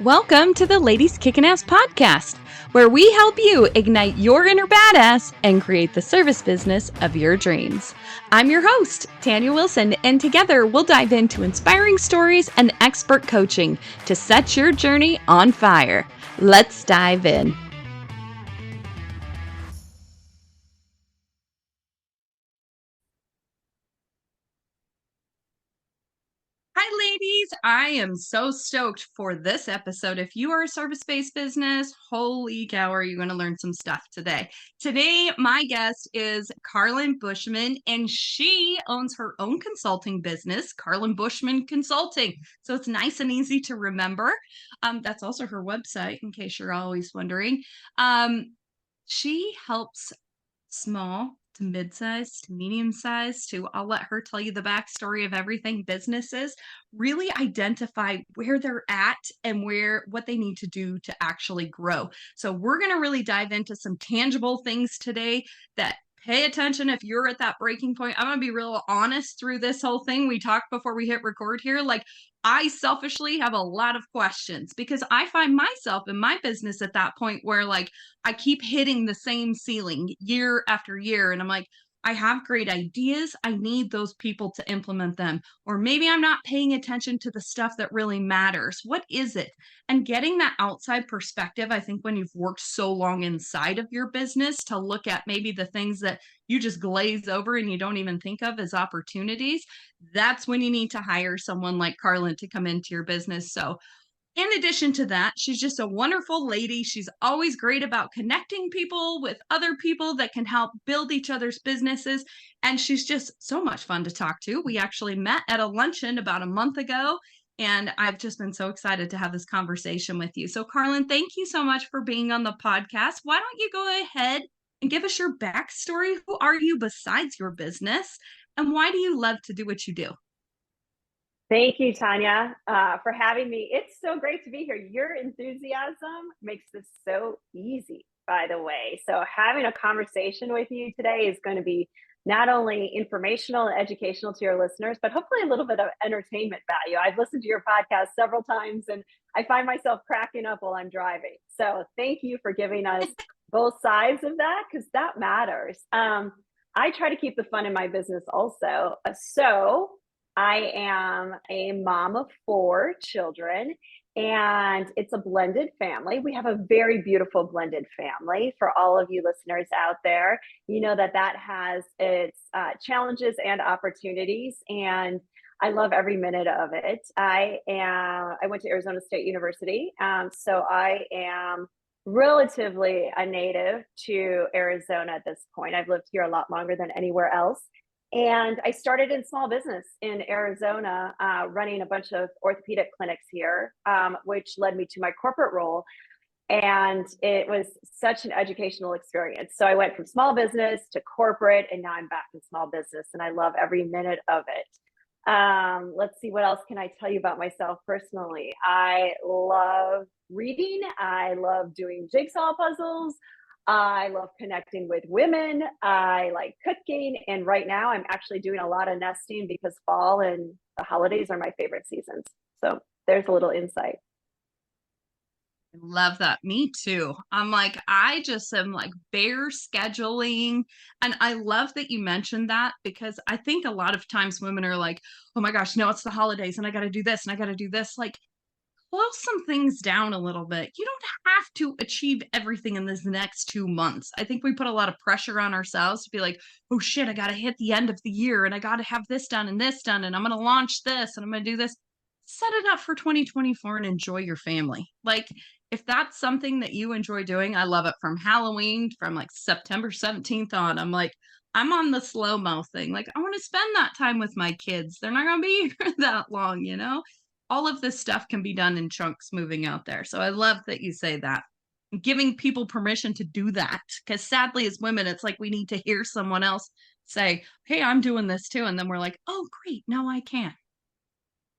Welcome to the Ladies Kickin Ass podcast, where we help you ignite your inner badass and create the service business of your dreams. I'm your host, Tanya Wilson, and together we'll dive into inspiring stories and expert coaching to set your journey on fire. Let's dive in. Hi, ladies. I am so stoked for this episode. If you are a service-based business, holy cow, are you going to learn some stuff today. Today, my guest is Carlyn Bushman, and she owns her own consulting business, Carlyn Bushman Consulting. So it's nice and easy to remember. That's also her website, in case you're always wondering. She helps small to mid-size to medium-size to, I'll let her tell you the backstory of everything, businesses really identify where they're at and what they need to do to actually grow. So we're going to really dive into some tangible things today that pay attention if you're at that breaking point. I'm going to be real honest through this whole thing. We talked before we hit record here. I selfishly have a lot of questions because I find myself in my business at that point where I keep hitting the same ceiling year after year. And I'm like, I have great ideas. I need those people to implement them. Or maybe I'm not paying attention to the stuff that really matters. What is it? And getting that outside perspective, I think when you've worked so long inside of your business to look at maybe the things that you just glaze over and you don't even think of as opportunities, that's when you need to hire someone like Carlyn to come into your business. So in addition to that, she's just a wonderful lady. She's always great about connecting people with other people that can help build each other's businesses. And she's just so much fun to talk to. We actually met at a luncheon about a month ago, and I've just been so excited to have this conversation with you. So, Carlyn, thank you so much for being on the podcast. Why don't you go ahead and give us your backstory? Who are you besides your business? And why do you love to do what you do? Thank you, Tanya, for having me. It's so great to be here. Your enthusiasm makes this so easy, by the way. So having a conversation with you today is going to be not only informational and educational to your listeners, but hopefully a little bit of entertainment value. I've listened to your podcast several times and I find myself cracking up while I'm driving. So thank you for giving us both sides of that, because that matters. I try to keep the fun in my business also. So I am a mom of 4 children, and it's a blended family. We have a very beautiful blended family. For all of you listeners out there, you know that has its challenges and opportunities, and I love every minute of it. I went to Arizona State University, so I am relatively a native to Arizona at this point. I've lived here a lot longer than anywhere else. And I started in small business in Arizona, running a bunch of orthopedic clinics here, which led me to my corporate role. And it was such an educational experience. So I went from small business to corporate, and now I'm back in small business, and I love every minute of it. Let's see, what else can I tell you about myself personally? I love reading. I love doing jigsaw puzzles. I love connecting with women. I like cooking. And right now I'm actually doing a lot of nesting because fall and the holidays are my favorite seasons. So there's a little insight. I love that. Me too. I just am bare scheduling. And I love that you mentioned that, because I think a lot of times women are like, oh my gosh, no, it's the holidays and I got to do this and I got to do this. Close some things down a little bit. You don't have to achieve everything in this next 2 months. I think we put a lot of pressure on ourselves to be like, oh shit, I got to hit the end of the year and I got to have this done and I'm going to launch this and I'm going to do this. Set it up for 2024 and enjoy your family. If that's something that you enjoy doing, I love it. From Halloween, from September 17th on, I'm on the slow-mo thing. I want to spend that time with my kids. They're not going to be here that long, you know? All of this stuff can be done in chunks moving out there. So I love that you say that. Giving people permission to do that. Because sadly, as women, it's like we need to hear someone else say, hey, I'm doing this too. And then we're like, oh, great. Now I can.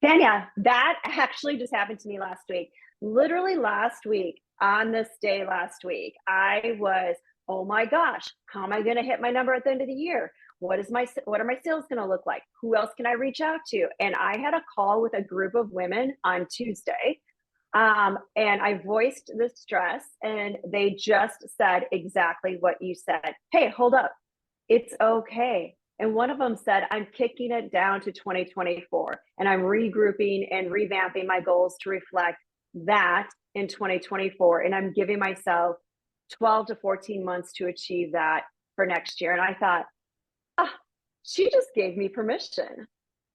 Tanya, that actually just happened to me last week. Literally last week, on this day last week, I was, oh my gosh, how am I going to hit my number at the end of the year? What are my sales going to look like? Who else can I reach out to? And I had a call with a group of women on Tuesday. And I voiced the stress, and they just said exactly what you said. Hey, hold up. It's okay. And one of them said, I'm kicking it down to 2024, and I'm regrouping and revamping my goals to reflect that in 2024. And I'm giving myself 12 to 14 months to achieve that for next year. And I thought, oh, she just gave me permission.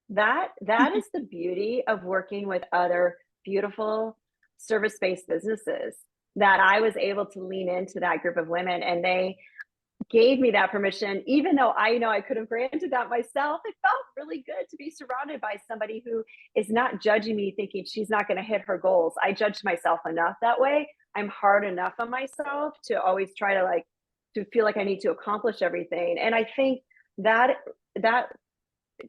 That is the beauty of working with other beautiful service-based businesses, that I was able to lean into that group of women, and they gave me that permission. Even though I know I could have granted that myself, it felt really good to be surrounded by somebody who is not judging me, thinking she's not going to hit her goals. I judged myself enough that way. I'm hard enough on myself to always try to feel like I need to accomplish everything. And I think that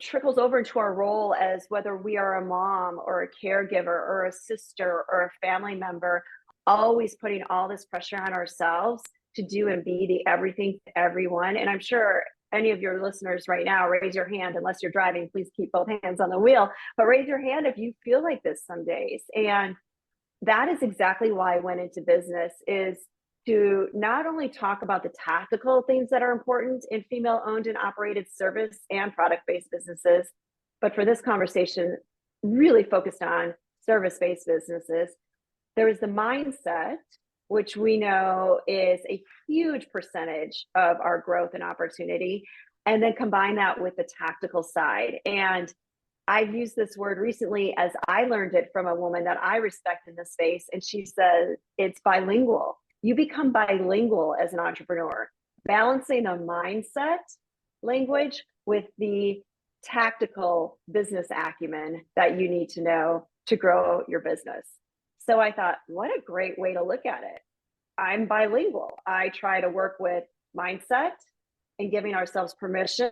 trickles over into our role as whether we are a mom or a caregiver or a sister or a family member, always putting all this pressure on ourselves to do and be the everything to everyone. And I'm sure any of your listeners right now, raise your hand. Unless you're driving, please keep both hands on the wheel, but raise your hand if you feel like this some days. And that is exactly why I went into business, is to not only talk about the tactical things that are important in female owned and operated service and product based businesses, but for this conversation, really focused on service based businesses. There is the mindset, which we know is a huge percentage of our growth and opportunity, and then combine that with the tactical side. And I've used this word recently as I learned it from a woman that I respect in this space. And she said, it's bilingual. You become bilingual as an entrepreneur, balancing the mindset language with the tactical business acumen that you need to know to grow your business. So I thought, what a great way to look at it. I'm bilingual. I try to work with mindset and giving ourselves permission,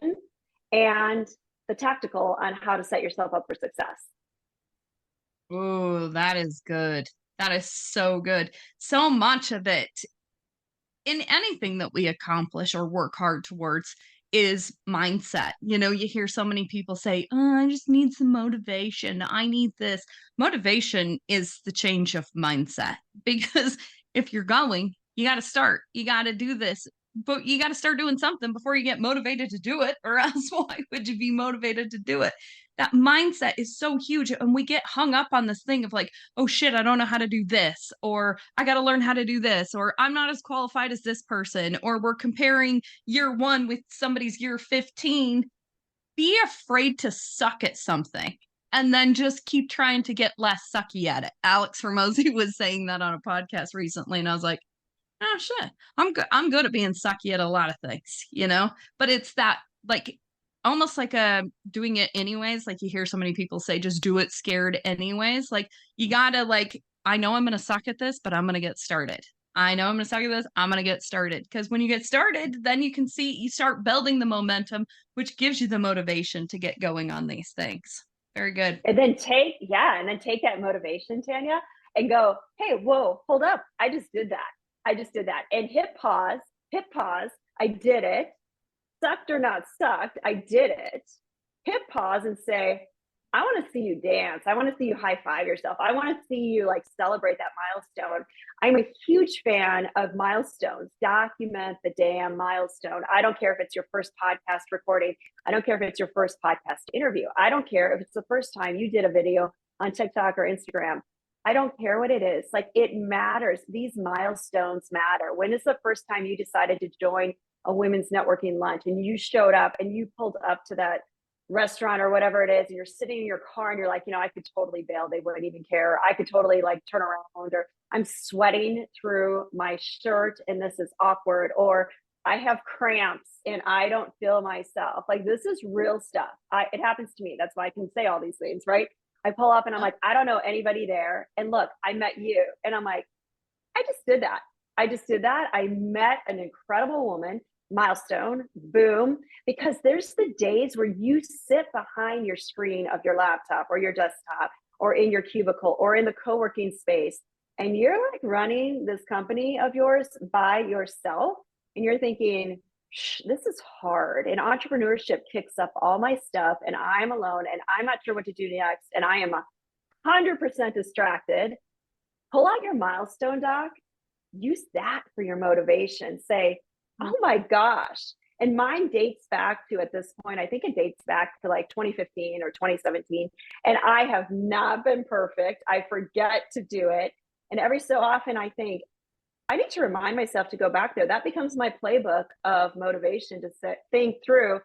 and the tactical on how to set yourself up for success. Oh, that is good. That is so good. So much of it in anything that we accomplish or work hard towards is mindset. You know, you hear so many people say, oh, I just need some motivation. I need this. Motivation is the change of mindset, because if you're going, you got to start. You got to do this, but you got to start doing something before you get motivated to do it, or else why would you be motivated to do it? That mindset is so huge. And we get hung up on this thing of like, oh shit, I don't know how to do this, or I got to learn how to do this, or I'm not as qualified as this person, or we're comparing year 1 with somebody's year 15. Be afraid to suck at something and then just keep trying to get less sucky at it. Alex Ramosi was saying that on a podcast recently, and I was like, oh shit, I'm good at being sucky at a lot of things, you know? But it's that, like, almost like doing it anyways. Like, you hear so many people say just do it scared anyways. Like, you gotta, like, I know I'm gonna suck at this, but I'm gonna get started. I know I'm gonna suck at this, I'm gonna get started. Because when you get started, then you start building the momentum, which gives you the motivation to get going on these things. Very good. And then take that motivation, Tanya, and go, hey, whoa, hold up. I just did that. And hit pause. I did it. Sucked or not sucked, I did it. Hit pause and say, I want to see you dance. I want to see you high five yourself. I want to see you like celebrate that milestone. I'm a huge fan of milestones. Document the damn milestone. I don't care if it's your first podcast recording. I don't care if it's your first podcast interview. I don't care if it's the first time you did a video on TikTok or Instagram. I don't care what it is. Like, it matters. These milestones matter. When is the first time you decided to join a women's networking lunch and you showed up and you pulled up to that restaurant or whatever it is, and you're sitting in your car and you're like, you know, I could totally bail. They wouldn't even care. I could totally like turn around, or I'm sweating through my shirt and this is awkward, or I have cramps and I don't feel myself. Like, this is real stuff. It happens to me. That's why I can say all these things, right? I pull up and I'm like, I don't know anybody there. And look, I met you. And I'm like, I just did that. I met an incredible woman. Milestone, boom. Because there's the days where you sit behind your screen of your laptop or your desktop or in your cubicle or in the co-working space, and you're like running this company of yours by yourself, and you're thinking, this is hard, and entrepreneurship kicks up all my stuff, and I'm alone, and I'm not sure what to do next, and I am 100% distracted. pull out your milestone doc, use that for your motivation. Say, oh my gosh. And mine dates back to, at this point, I think it dates back to like 2015 or 2017. And I have not been perfect. I forget to do it. And every so often I think, I need to remind myself to go back there. That becomes my playbook of motivation to think through.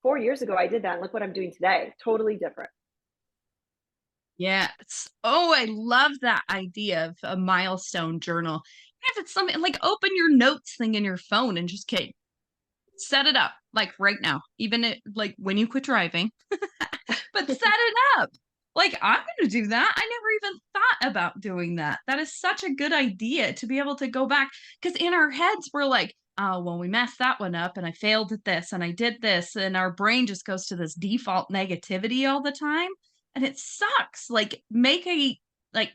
4 years ago, I did that. And look what I'm doing today. Totally different. Yes. Oh, I love that idea of a milestone journal. If it's something like open your notes thing in your phone and just set it up like right now, even like when you quit driving, but set it up. Like, I'm going to do that. I never even thought about doing that. That is such a good idea to be able to go back, because in our heads, we're like, oh, well, we messed that one up and I failed at this and I did this. And our brain just goes to this default negativity all the time. And it sucks. Like, make a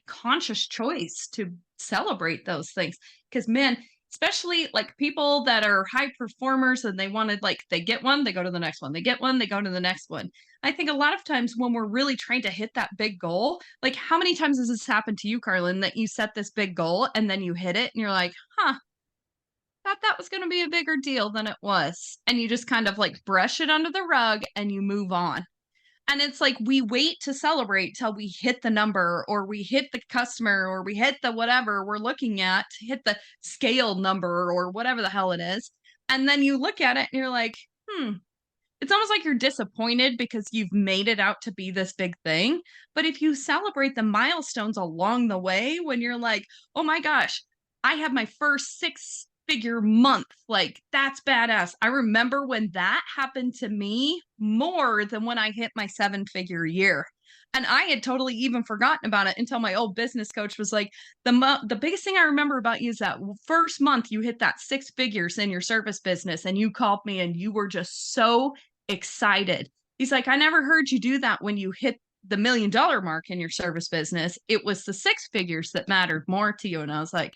conscious choice to celebrate those things. Because, man, especially like people that are high performers and they wanted, like, they get one, they go to the next one, they get one, they go to the next one. I think a lot of times when we're really trying to hit that big goal, like, how many times has this happened to you, Carlyn, that you set this big goal and then you hit it and you're like, huh, thought that was going to be a bigger deal than it was. And you just kind of like brush it under the rug and you move on. And it's like we wait to celebrate till we hit the number or we hit the customer or we hit the whatever we're looking at, hit the scale number or whatever the hell it is. And then you look at it and you're like, it's almost like you're disappointed because you've made it out to be this big thing. But if you celebrate the milestones along the way, when you're like, oh my gosh, I have my first 6-figure month, like, that's badass. I remember when that happened to me more than when I hit my 7-figure year. And I had totally even forgotten about it until my old business coach was like, the biggest thing I remember about you is that first month you hit that 6 figures in your service business and you called me and you were just so excited. He's like, I never heard you do that when you hit the $1 million mark in your service business. It was the 6 figures that mattered more to you. And I was like,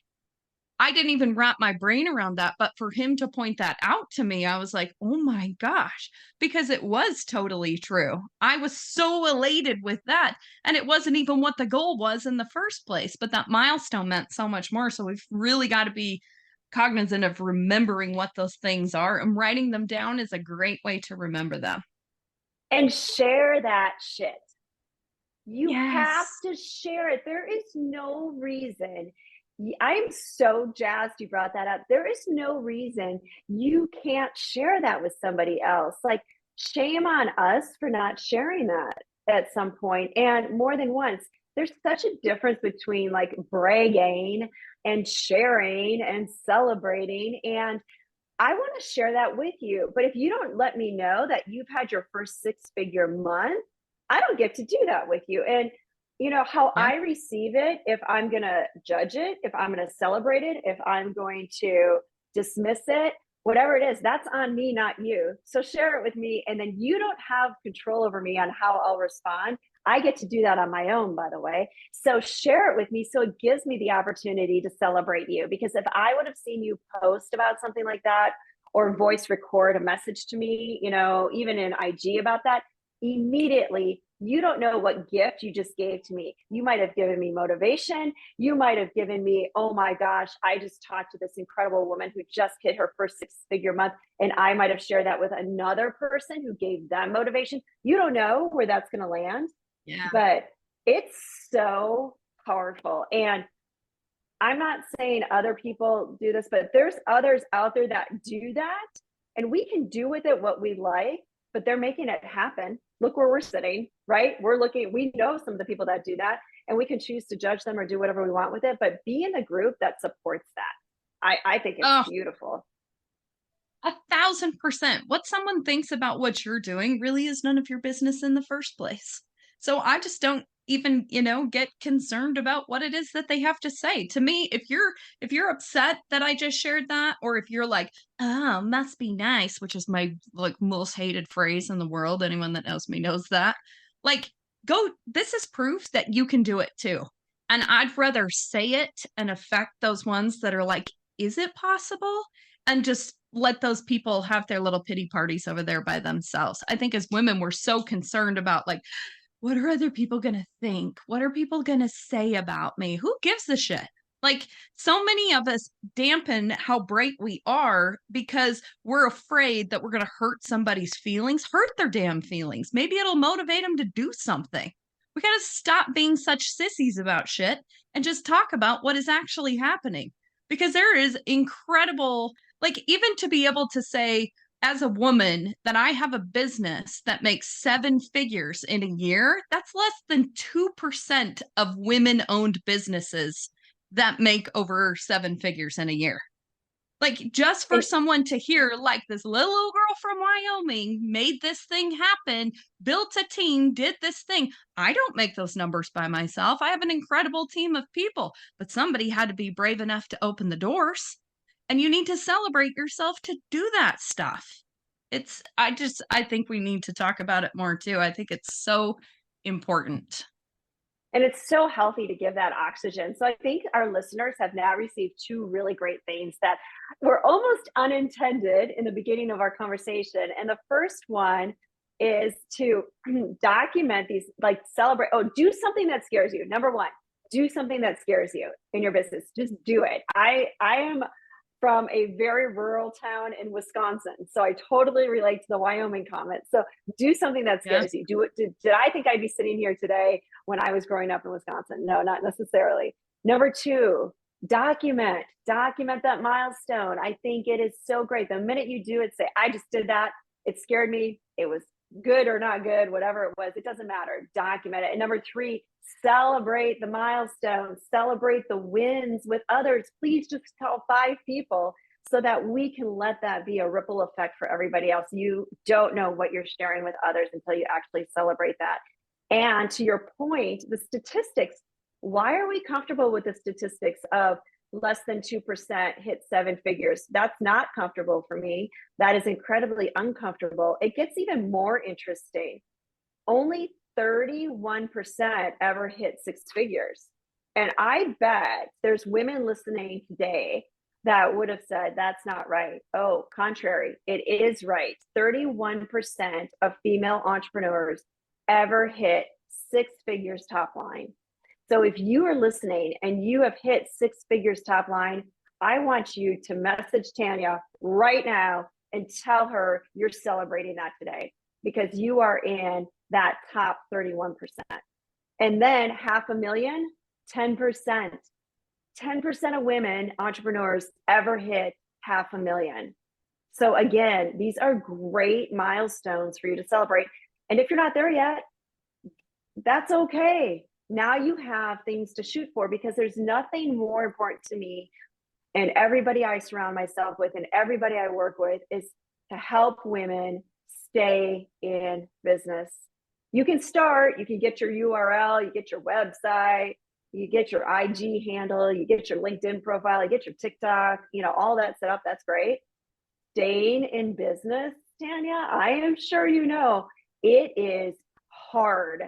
I didn't even wrap my brain around that. But for him to point that out to me, I was like, oh my gosh, because it was totally true. I was so elated with that. And it wasn't even what the goal was in the first place, but that milestone meant so much more. So we've really got to be cognizant of remembering what those things are, and writing them down is a great way to remember them. And share that shit. You have Yes. to share it. There is no reason. I'm so jazzed you brought that up. There is no reason you can't share that with somebody else. Like, shame on us for not sharing that at some point, and more than once. There's such a difference between like bragging and sharing and celebrating. And I want to share that with you. But if you don't let me know that you've had your first 6-figure month, I don't get to do that with you. And you know how Yeah. I receive it, if I'm going to judge it, if I'm going to celebrate it, if I'm going to dismiss it, whatever it is, that's on me, not you. So share it with me. And then you don't have control over me on how I'll respond. I get to do that on my own, by the way. So share it with me. So it gives me the opportunity to celebrate you. Because if I would have seen you post about something like that or voice record a message to me, you know, even in IG about that, immediately, you don't know what gift you just gave to me. You might have given me motivation. You might have given me, oh my gosh, I just talked to this incredible woman who just hit her first 6-figure month. And I might have shared that with another person who gave them motivation. You don't know where that's going to land. Yeah. But it's so powerful. And I'm not saying other people do this, but there's others out there that do that. And we can do with it what we like, but they're making it happen. Look where we're sitting, right? We're looking, we know some of the people that do that, and we can choose to judge them or do whatever we want with it, but be in the group that supports that. I think it's beautiful. 1,000%. What someone thinks about what you're doing really is none of your business in the first place. So I just don't even, get concerned about what it is that they have to say. To me, if you're upset that I just shared that, or if you're like, oh, must be nice, which is my like most hated phrase in the world. Anyone that knows me knows that. Like, this is proof that you can do it too. And I'd rather say it and affect those ones that are like, is it possible? And just let those people have their little pity parties over there by themselves. I think as women, we're so concerned about like, what are other people going to think? What are people going to say about me? Who gives a shit? Like, so many of us dampen how bright we are because we're afraid that we're going to hurt somebody's feelings, hurt their damn feelings. Maybe it'll motivate them to do something. We got to stop being such sissies about shit and just talk about what is actually happening, because there is incredible, like, even to be able to say, as a woman, that I have a business that makes 7 figures in a year, that's less than 2% of women owned businesses that make over 7 figures in a year. Like, just for someone to hear, like, this little old girl from Wyoming made this thing happen, built a team, did this thing. I don't make those numbers by myself. I have an incredible team of people, but somebody had to be brave enough to open the doors. And you need to celebrate yourself to do that stuff. I think we need to talk about it more too. I think it's so important. And it's so healthy to give that oxygen. So I think our listeners have now received 2 really great things that were almost unintended in the beginning of our conversation. And the first one is to document these, like, celebrate. Oh, do something that scares you. Number 1, do something that scares you in your business. Just do it. I am from a very rural town in Wisconsin, so I totally relate to the Wyoming comment. So do something that scares you. Do it. Did I think I'd be sitting here today when I was growing up in Wisconsin? No, not necessarily. Number 2, document that milestone. I think it is so great. The minute you do it, say, I just did that. It scared me. It was good or not good, whatever it was, it doesn't matter. Document it. And number 3, celebrate the milestones, celebrate the wins with others. Please just tell 5 people so that we can let that be a ripple effect for everybody else. You don't know what you're sharing with others until you actually celebrate that. And to your point, the statistics, why are we comfortable with the statistics of less than 2% hit 7 figures? That's not comfortable for me. That is incredibly uncomfortable. It gets even more interesting. Only 31% ever hit 6 figures. And I bet there's women listening today that would have said, that's not right. Oh, contrary, it is right. 31% of female entrepreneurs ever hit 6 figures top line. So if you are listening and you have hit 6 figures top line, I want you to message Tanya right now and tell her you're celebrating that today, because you are in that top 31%. And then 500,000, 10%. 10% of women entrepreneurs ever hit 500,000. So again, these are great milestones for you to celebrate. And if you're not there yet, that's okay. Now you have things to shoot for, because there's nothing more important to me and everybody I surround myself with and everybody I work with is to help women stay in business. You can start, you can get your URL, you get your website, you get your IG handle, you get your LinkedIn profile, you get your TikTok, all that set up. That's great. Staying in business, Tanya, I am sure you know, it is hard.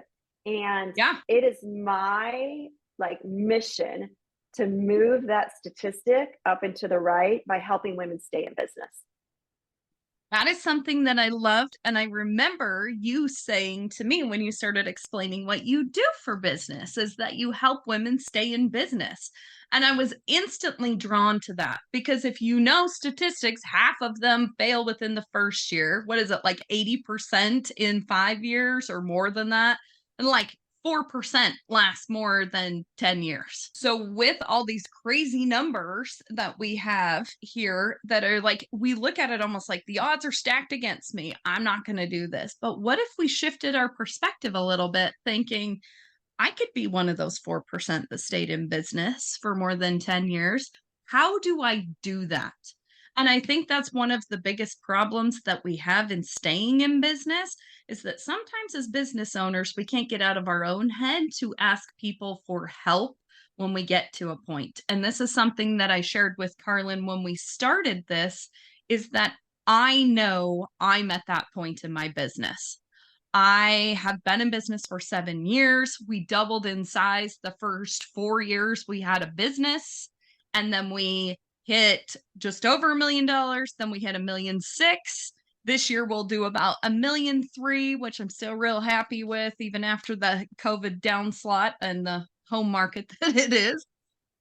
And it is my mission to move that statistic up and to the right by helping women stay in business. That is something that I loved. And I remember you saying to me when you started explaining what you do for business is that you help women stay in business. And I was instantly drawn to that, because if you know statistics, half of them fail within the first year. What is it, like 80% in 5 years or more than that? And like 4% last more than 10 years. So with all these crazy numbers that we have here that are like, we look at it almost like the odds are stacked against me. I'm not going to do this. But what if we shifted our perspective a little bit, thinking I could be one of those 4% that stayed in business for more than 10 years. How do I do that? And I think that's one of the biggest problems that we have in staying in business is that sometimes as business owners, we can't get out of our own head to ask people for help when we get to a point. And this is something that I shared with Carlyn when we started this, is that I know I'm at that point in my business. I have been in business for 7 years. We doubled in size the first 4 years we had a business. And then we hit just over $1 million. Then we hit $1.6 million. This year we'll do about 1.3 million, which I'm still real happy with, even after the COVID downslot and the home market that it is.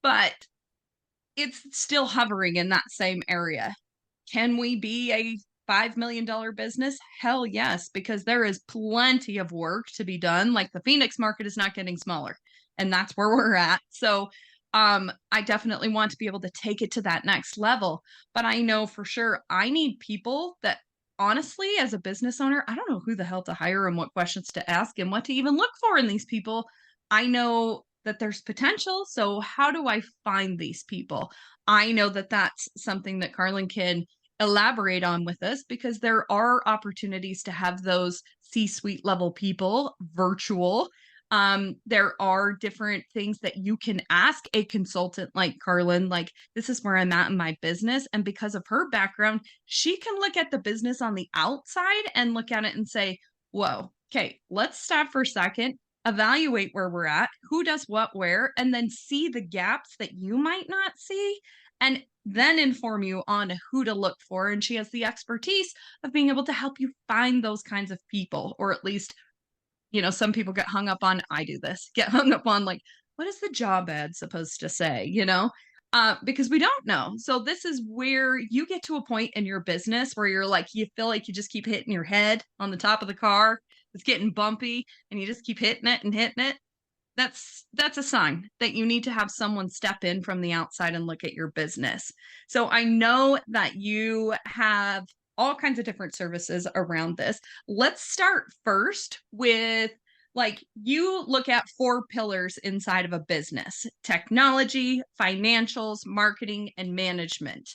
But it's still hovering in that same area. Can we be a $5 million business? Hell yes, because there is plenty of work to be done. Like the Phoenix market is not getting smaller, and that's where we're at. So I definitely want to be able to take it to that next level. But I know for sure I need people that honestly, as a business owner, I don't know who the hell to hire and what questions to ask and what to even look for in these people. I know that there's potential. So how do I find these people? I know that that's something that Carlyn can elaborate on with us, because there are opportunities to have those C-suite level people virtual. There are different things that you can ask a consultant like Carlyn, like, this is where I'm at in my business. And because of her background, she can look at the business on the outside and look at it and say, whoa, okay, let's stop for a second, evaluate where we're at, who does what where, and then see the gaps that you might not see, and then inform you on who to look for. And she has the expertise of being able to help you find those kinds of people, or at least, some people get hung up on, I do this, get hung up on like, what is the job ad supposed to say, because we don't know. So this is where you get to a point in your business where you're like, you feel like you just keep hitting your head on the top of the car. It's getting bumpy and you just keep hitting it and hitting it. That's a sign that you need to have someone step in from the outside and look at your business. So I know that you have all kinds of different services around this. Let's start first with, like, you look at 4 pillars inside of a business: technology, financials, marketing, and management.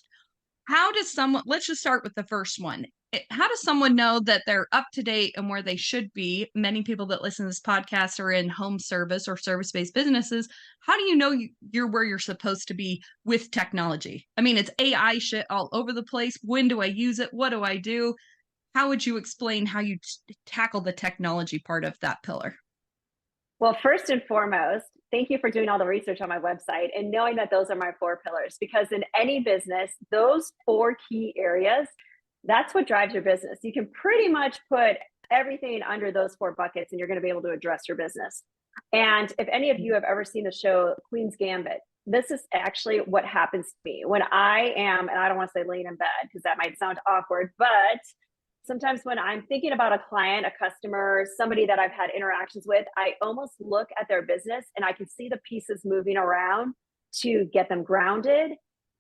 How does someone, let's just start with the first one. How does someone know that they're up to date and where they should be? Many people that listen to this podcast are in home service or service-based businesses. How do you know you're where you're supposed to be with technology? I mean, it's AI shit all over the place. When do I use it? What do I do? How would you explain how you tackle the technology part of that pillar? Well, first and foremost, thank you for doing all the research on my website and knowing that those are my 4 pillars, because in any business, those 4 key areas, that's what drives your business. You can pretty much put everything under those 4 buckets and you're going to be able to address your business. And if any of you have ever seen the show Queen's Gambit, this is actually what happens to me when I am, and I don't want to say laying in bed because that might sound awkward, but sometimes when I'm thinking about a client, a customer, somebody that I've had interactions with, I almost look at their business and I can see the pieces moving around to get them grounded,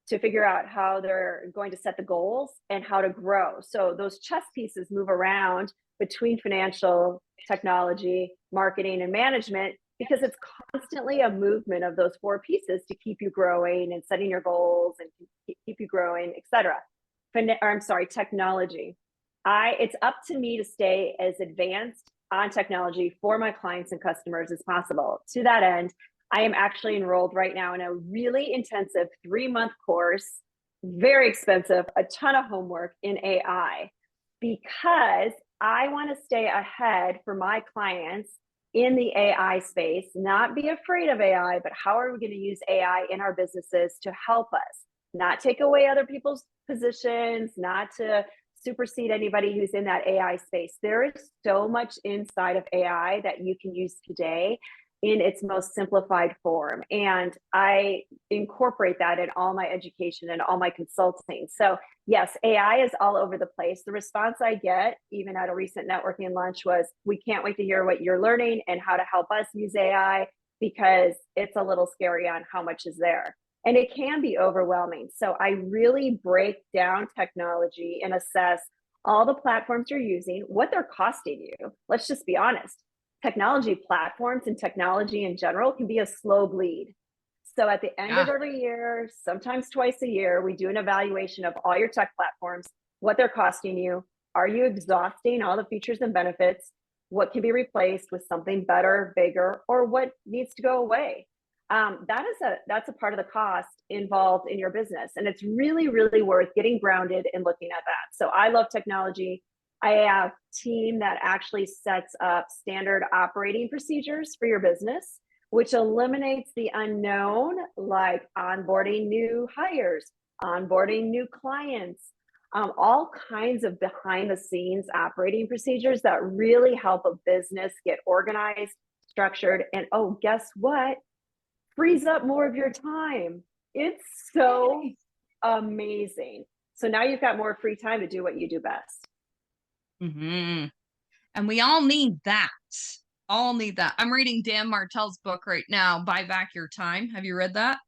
to figure out how they're going to set the goals and how to grow. So those chess pieces move around between financial, technology, marketing, and management, because it's constantly a movement of those 4 pieces to keep you growing and setting your goals and keep you growing, etc. Technology. It's up to me to stay as advanced on technology for my clients and customers as possible. To that end, I am actually enrolled right now in a really intensive 3-month course, very expensive, a ton of homework in AI, because I want to stay ahead for my clients in the AI space, not be afraid of AI, but how are we going to use AI in our businesses to help us, not take away other people's positions, not to supersede anybody who's in that AI space. There is so much inside of AI that you can use today in its most simplified form. And I incorporate that in all my education and all my consulting. So yes, AI is all over the place. The response I get, even at a recent networking lunch, was, we can't wait to hear what you're learning and how to help us use AI, because it's a little scary on how much is there. And it can be overwhelming. So I really break down technology and assess all the platforms you're using, what they're costing you. Let's just be honest. Technology platforms and technology in general can be a slow bleed. So at the end of every year, sometimes twice a year, we do an evaluation of all your tech platforms, what they're costing you. Are you exhausting all the features and benefits? What can be replaced with something better, bigger, or what needs to go away? That's a part of the cost involved in your business. And it's really, really worth getting grounded and looking at that. So I love technology. I have a team that actually sets up standard operating procedures for your business, which eliminates the unknown, like onboarding new hires, onboarding new clients, all kinds of behind the scenes operating procedures that really help a business get organized, structured, and oh, guess what? Frees up more of your time. It's so amazing. So now you've got more free time to do what you do best. Mm-hmm. And we all need that. All need that. I'm reading Dan Martell's book right now, Buy Back Your Time. Have you read that?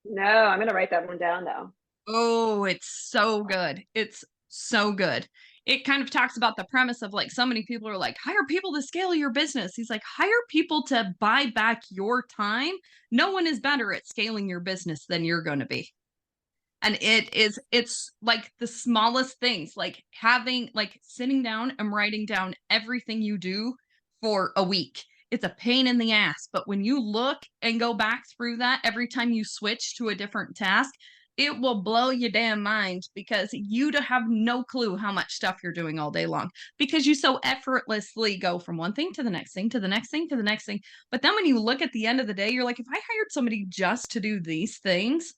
No, I'm going to write that one down though. Oh, it's so good. It's so good. It kind of talks about the premise of like so many people are like, hire people to scale your business. He's like, hire people to buy back your time. No one is better at scaling your business than you're going to be. And it's like the smallest things, like having, like sitting down and writing down everything you do for a week. It's a pain in the ass, but when you look and go back through that every time you switch to a different task, it will blow your damn mind because you have no clue how much stuff you're doing all day long because you so effortlessly go from one thing to the next thing to the next thing to the next thing. But then when you look at the end of the day, you're like, if I hired somebody just to do these things,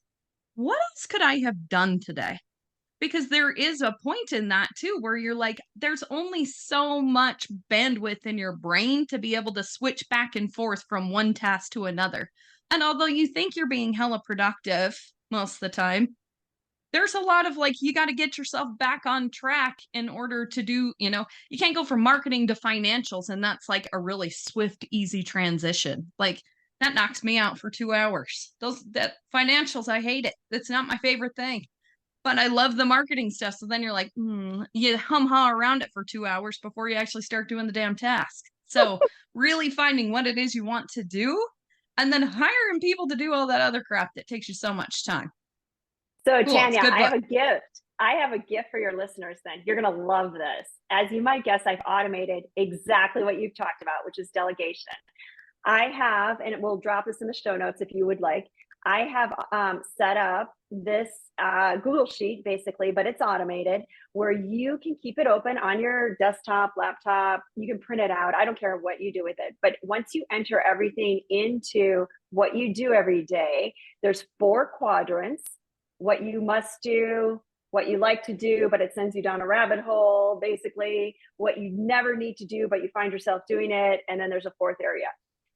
what else could I have done today? Because there is a point in that too, where you're like, there's only so much bandwidth in your brain to be able to switch back and forth from one task to another. And although you think you're being hella productive most of the time, there's a lot of like, you got to get yourself back on track in order to do, you can't go from marketing to financials. And that's like a really swift, easy transition. Like, that knocks me out for 2 hours. That financials, I hate it. That's not my favorite thing. But I love the marketing stuff. So then you're like, you hum-ha around it for 2 hours before you actually start doing the damn task. So really finding what it is you want to do and then hiring people to do all that other crap that takes you so much time. So Cool. Tanya, I have a gift. I have a gift for your listeners then. You're going to love this. As you might guess, I've automated exactly what you've talked about, which is delegation. I have, and we'll drop this in the show notes if you would like, I have set up this Google Sheet basically, but it's automated where you can keep it open on your desktop, laptop. You can print it out. I don't care what you do with it. But once you enter everything into what you do every day, there's 4 quadrants: what you must do, what you like to do, but it sends you down a rabbit hole, basically, what you never need to do, but you find yourself doing it. And then there's a 4th area.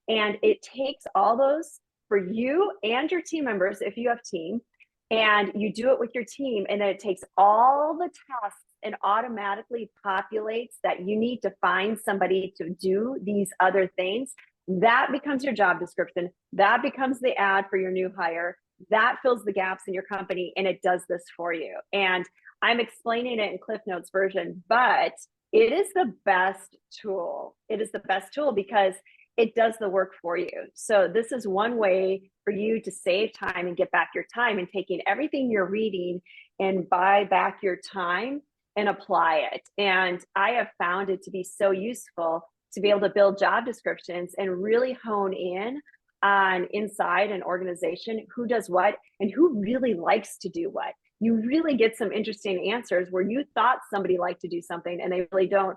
And it takes all those for you and your team members, if you have team, and you do it with your team. And then it takes all the tasks and automatically populates that you need to find somebody to do these other things. That becomes your job description. That becomes the ad for your new hire. That fills the gaps in your company, and it does this for you. And I'm explaining it in Cliff Notes version, but it is the best tool. It is the best tool because it does the work for you. So this is one way for you to save time and get back your time, and taking everything you're reading and buy back your time and apply it. And I have found it to be so useful to be able to build job descriptions and really hone in on inside an organization who does what and who really likes to do what. You really get some interesting answers where you thought somebody liked to do something and they really don't,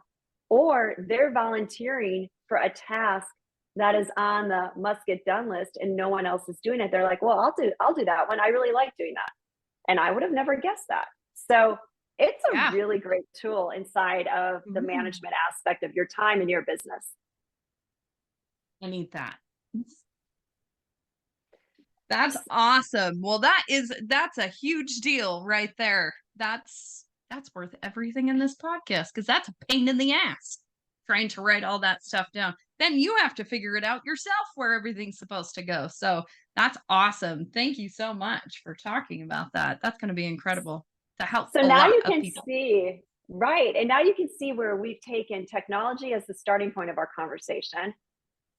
or they're volunteering for a task that is on the must get done list and no one else is doing it. They're like, well, I'll do that one. I really like doing that. And I would have never guessed that. So it's a really great tool inside of the management aspect of your time and your business. I need that. That's awesome. Well, that's a huge deal right there. That's worth everything in this podcast because that's a pain in the ass trying to write all that stuff down. Then you have to figure it out yourself where everything's supposed to go. So that's awesome. Thank you so much for talking about that. That's going to be incredible to help. So now you can see, right. And now you can see where we've taken technology as the starting point of our conversation,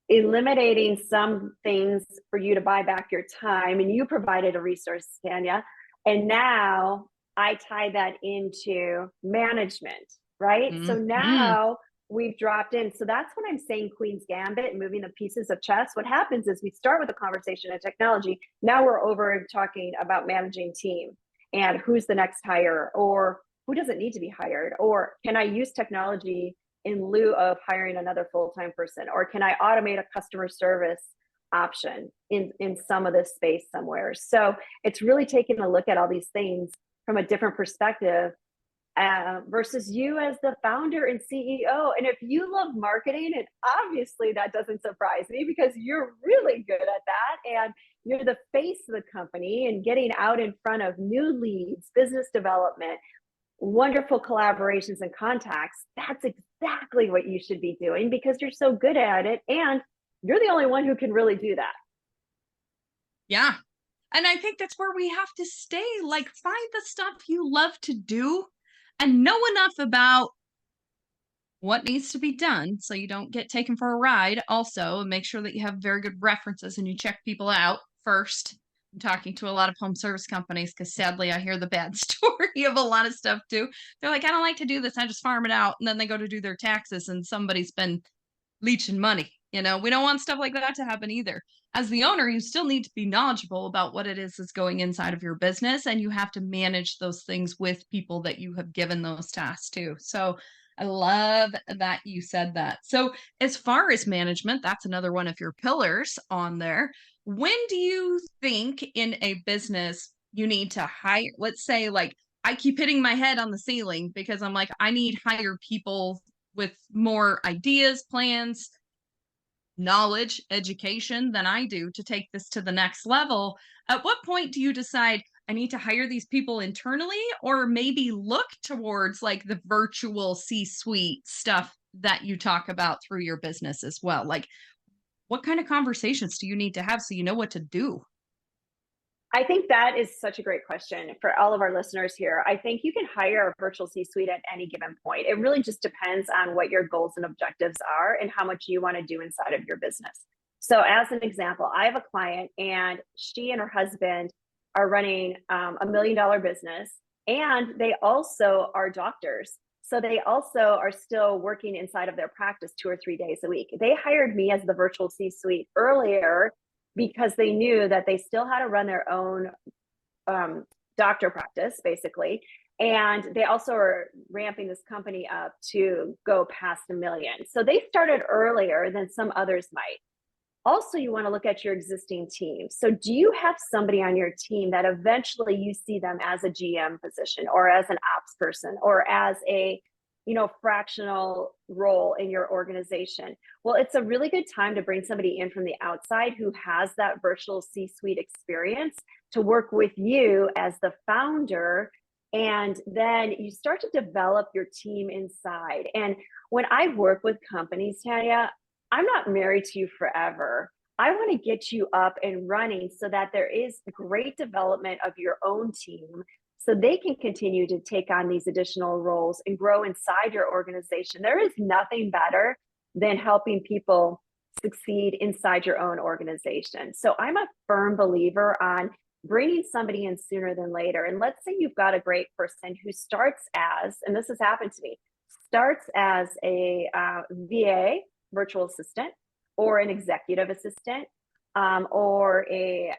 eliminating some things for you to buy back your time. And you provided a resource, Tanya. And now I tie that into management, right? So now we've dropped in. So that's when I'm saying Queen's Gambit and moving the pieces of chess. What happens is we start with a conversation of technology. Now we're over talking about managing team and who's the next hire, or who doesn't need to be hired, or can I use technology in lieu of hiring another full-time person, or can I automate a customer service option in some of this space somewhere? So it's really taking a look at all these things from a different perspective versus you as the founder and CEO. And if you love marketing, and obviously that doesn't surprise me because you're really good at that, and you're the face of the company and getting out in front of new leads, business development, wonderful collaborations and contacts, that's exactly what you should be doing because you're so good at it. And you're the only one who can really do that. Yeah. And I think that's where we have to stay. Like, find the stuff you love to do and know enough about what needs to be done so you don't get taken for a ride. Also, and make sure that you have very good references and you check people out first. I'm talking to a lot of home service companies because sadly I hear the bad story of a lot of stuff too. They're like, I don't like to do this. I just farm it out. And then they go to do their taxes and somebody's been leeching money. You know, we don't want stuff like that to happen either. As the owner, you still need to be knowledgeable about what it is that's going inside of your business, and you have to manage those things with people that you have given those tasks to. So I love that you said that. So as far as management, that's another one of your pillars on there. When do you think in a business you need to hire, let's say, like, I keep hitting my head on the ceiling because I'm like, I need hire people with more ideas, plans, knowledge, education than I do to take this to the next level. At what point do you decide I need to hire these people internally, or maybe look towards like the virtual C-suite stuff that you talk about through your business as well? Like, what kind of conversations do you need to have so you know what to do? I think that is such a great question for all of our listeners here. I think you can hire a virtual C-suite at any given point. It really just depends on what your goals and objectives are and how much you want to do inside of your business. So as an example, I have a client and she and her husband are running $1 million business, and they also are doctors. So they also are still working inside of their practice 2 or 3 days a week. They hired me as the virtual C-suite earlier because they knew that they still had to run their own doctor practice, basically. And they also are ramping this company up to go past 1 million. So they started earlier than some others might. Also, you want to look at your existing team. So do you have somebody on your team that eventually you see them as a GM position or as an ops person or as a fractional role in your organization? Well, it's a really good time to bring somebody in from the outside who has that virtual C-suite experience to work with you as the founder. And then you start to develop your team inside. And when I work with companies, Tanya, I'm not married to you forever. I want to get you up and running so that there is great development of your own team so they can continue to take on these additional roles and grow inside your organization. There is nothing better than helping people succeed inside your own organization. So I'm a firm believer on bringing somebody in sooner than later. And let's say you've got a great person who starts as, and this has happened to me, starts as a VA, virtual assistant, or an executive assistant, or a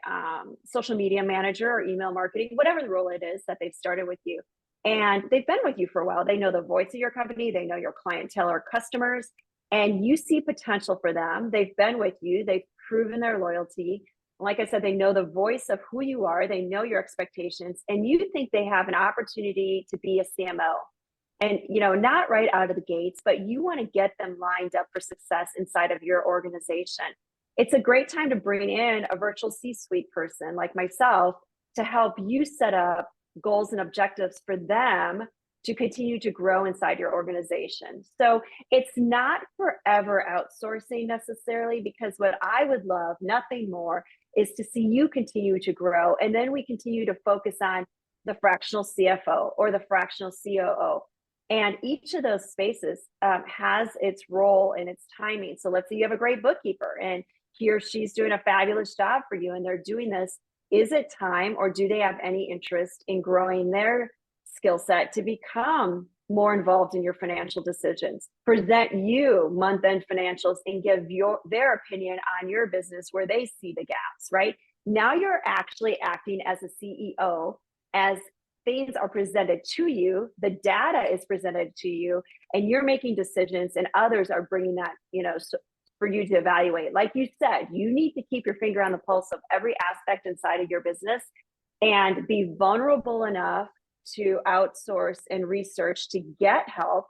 social media manager or email marketing, whatever the role it is that they've started with you. And they've been with you for a while. They know the voice of your company. They know your clientele or customers, and you see potential for them. They've been with you. They've proven their loyalty. Like I said, they know the voice of who you are. They know your expectations, and you think they have an opportunity to be a CMO. And, not right out of the gates, but you want to get them lined up for success inside of your organization. It's a great time to bring in a virtual C-suite person like myself to help you set up goals and objectives for them to continue to grow inside your organization. So it's not forever outsourcing necessarily, because what I would love, nothing more, is to see you continue to grow. And then we continue to focus on the fractional CFO or the fractional COO. And each of those spaces has its role and its timing. So let's say you have a great bookkeeper and he or she's doing a fabulous job for you and they're doing this. Is it time, or do they have any interest in growing their skill set to become more involved in your financial decisions, present you month-end financials, and give their opinion on your business where they see the gaps, right? Now you're actually acting as a CEO, as things are presented to you, the data is presented to you, and you're making decisions, and others are bringing that, for you to evaluate. Like you said, you need to keep your finger on the pulse of every aspect inside of your business and be vulnerable enough to outsource and research to get help,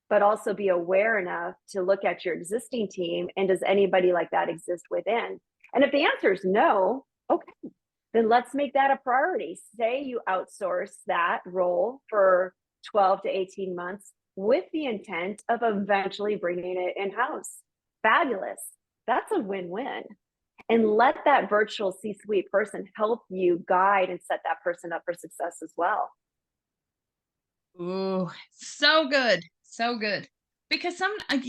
but also be aware enough to look at your existing team and does anybody like that exist within? And if the answer is no, okay, then let's make that a priority. Say you outsource that role for 12 to 18 months with the intent of eventually bringing it in-house. Fabulous. That's a win-win. And let that virtual C-suite person help you guide and set that person up for success as well. Ooh, so good. So good. Because sometimes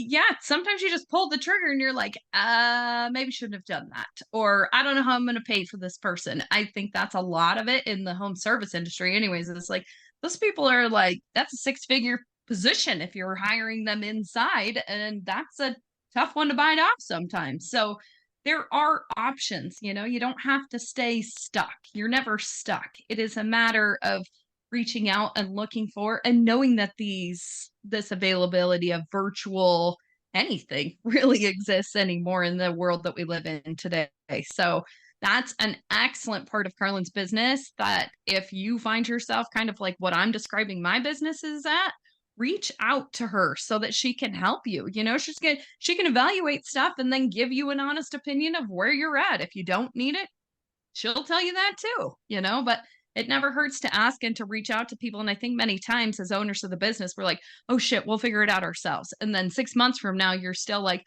you just pull the trigger and you're like, maybe shouldn't have done that. Or I don't know how I'm going to pay for this person. I think that's a lot of it in the home service industry. Anyways, it's like, those people are like, that's a 6-figure position if you're hiring them inside. And that's a tough one to bite off sometimes. So there are options, you don't have to stay stuck. You're never stuck. It is a matter of reaching out and looking for and knowing that this availability of virtual anything really exists anymore in the world that we live in today. So that's an excellent part of Carlyn's business, that if you find yourself kind of like what I'm describing my business is at, reach out to her so that she can help you. She can evaluate stuff and then give you an honest opinion of where you're at. If you don't need it, she'll tell you that too, but it never hurts to ask and to reach out to people. And I think many times as owners of the business, we're like, oh shit, we'll figure it out ourselves. And then 6 months from now, you're still like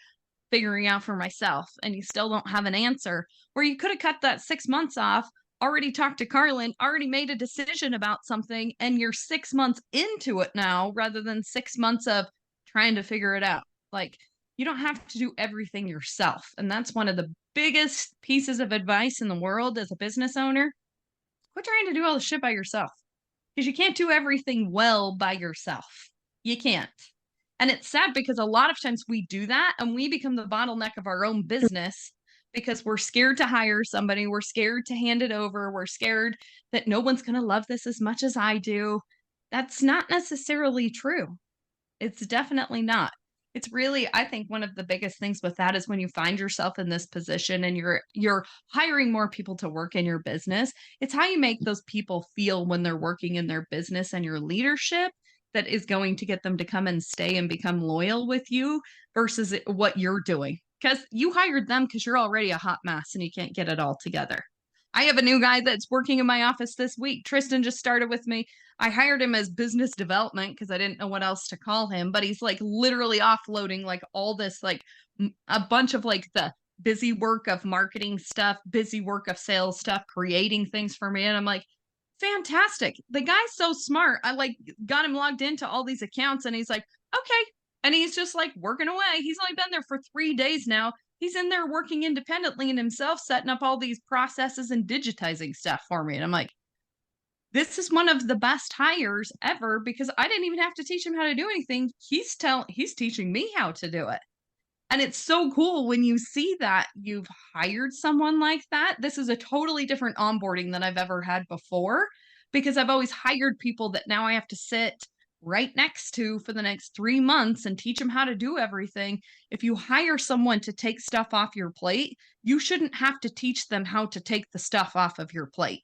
figuring out for myself and you still don't have an answer, where you could have cut that 6 months off, already talked to Carlyn, already made a decision about something, and you're 6 months into it now rather than 6 months of trying to figure it out. Like, you don't have to do everything yourself. And that's one of the biggest pieces of advice in the world as a business owner. Quit trying to do all the shit by yourself, because you can't do everything well by yourself. You can't. And it's sad because a lot of times we do that and we become the bottleneck of our own business because we're scared to hire somebody. We're scared to hand it over. We're scared that no one's going to love this as much as I do. That's not necessarily true. It's definitely not. It's really, I think one of the biggest things with that is when you find yourself in this position and you're hiring more people to work in your business, it's how you make those people feel when they're working in their business and your leadership that is going to get them to come and stay and become loyal with you versus what you're doing. Because you hired them because you're already a hot mess and you can't get it all together. I have a new guy that's working in my office this week. Tristan just started with me. I hired him as business development because I didn't know what else to call him, but he's like literally offloading like all this, like a bunch of like the busy work of marketing stuff, busy work of sales stuff, creating things for me. And I'm like, fantastic. The guy's so smart. I like got him logged into all these accounts and he's like, okay. And he's just like working away. He's only been there for 3 days now. He's in there working independently and himself, setting up all these processes and digitizing stuff for me. And I'm like, this is one of the best hires ever because I didn't even have to teach him how to do anything. He's teaching me how to do it. And it's so cool when you see that you've hired someone like that. This is a totally different onboarding than I've ever had before, because I've always hired people that now I have to sit right next to for the next 3 months and teach them how to do everything. If you hire someone to take stuff off your plate, you shouldn't have to teach them how to take the stuff off of your plate.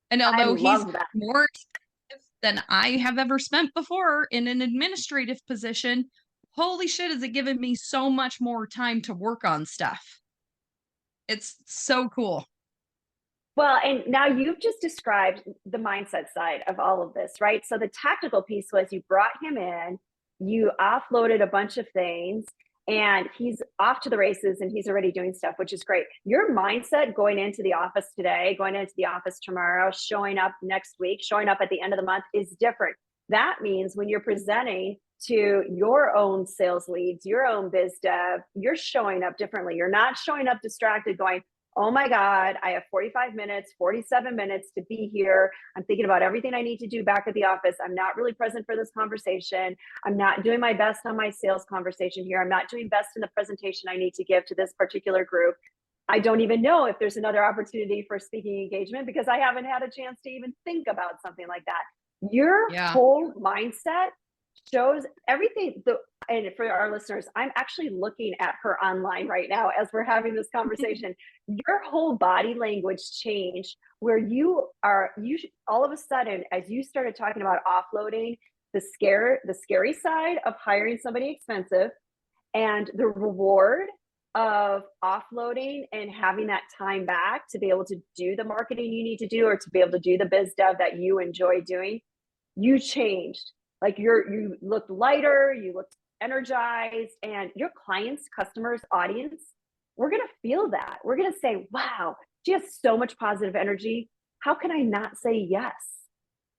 And although he's more expensive than I have ever spent before in an administrative position, holy shit, is it given me so much more time to work on stuff. It's so cool. Well, and now you've just described the mindset side of all of this, right? So the tactical piece was you brought him in, you offloaded a bunch of things, and he's off to the races and he's already doing stuff, which is great. Your mindset going into the office today, going into the office tomorrow, showing up next week, showing up at the end of the month is different. That means when you're presenting to your own sales leads, your own biz dev, you're showing up differently. You're not showing up distracted going, oh my God, I have 45 minutes, 47 minutes to be here. I'm thinking about everything I need to do back at the office. I'm not really present for this conversation. I'm not doing my best on my sales conversation here. I'm not doing best in the presentation I need to give to this particular group. I don't even know if there's another opportunity for speaking engagement because I haven't had a chance to even think about something like that. Your whole mindset shows everything. and for our listeners, I'm actually looking at her online right now as we're having this conversation. Your whole body language changed where all of a sudden, as you started talking about offloading the scary side of hiring somebody expensive and the reward of offloading and having that time back to be able to do the marketing you need to do, or to be able to do the biz dev that you enjoy doing, you changed. Like you looked lighter, you looked energized, and your clients, customers, audience, we're going to feel that. We're going to say, wow, she has so much positive energy. How can I not say yes?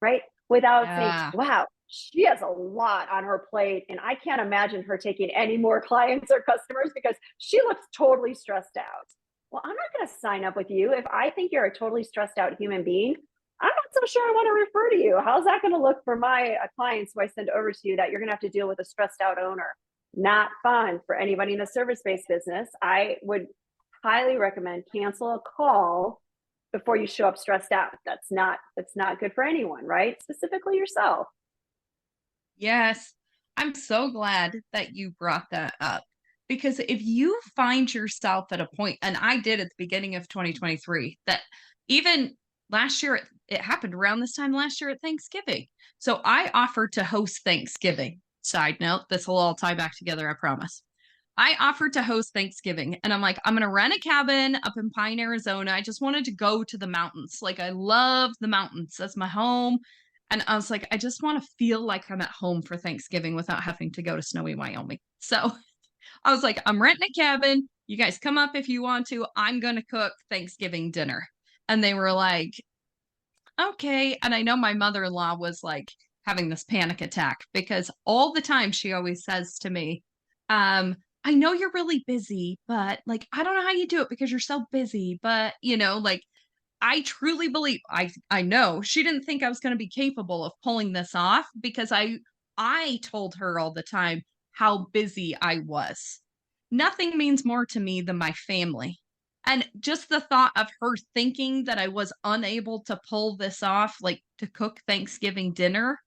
Right? Without saying, wow, she has a lot on her plate, and I can't imagine her taking any more clients or customers because she looks totally stressed out. Well, I'm not going to sign up with you if I think you're a totally stressed out human being. I'm not so sure I want to refer to you. How's that going to look for my clients who I send over to you that you're going to have to deal with a stressed out owner? Not fun for anybody in the service-based business. I would highly recommend cancel a call before you show up stressed out. That's not good for anyone, right? Specifically yourself. Yes. I'm so glad that you brought that up, because if you find yourself at a point, and I did at the beginning of 2023, that even last year, it happened around this time last year at Thanksgiving. So I offered to host Thanksgiving. Side note, this will all tie back together, I promise. I offered to host Thanksgiving, and I'm like, I'm going to rent a cabin up in Pine, Arizona. I just wanted to go to the mountains. Like, I love the mountains. That's my home. And I was like, I just want to feel like I'm at home for Thanksgiving without having to go to snowy Wyoming. So I was like, I'm renting a cabin. You guys come up if you want to. I'm going to cook Thanksgiving dinner. And they were like, okay. And I know my mother-in-law was like having this panic attack because all the time she always says to me, I know you're really busy, but like, I don't know how you do it because you're so busy. But, like, I truly believe I know she didn't think I was going to be capable of pulling this off because I told her all the time how busy I was. Nothing means more to me than my family. And just the thought of her thinking that I was unable to pull this off, like to cook Thanksgiving dinner,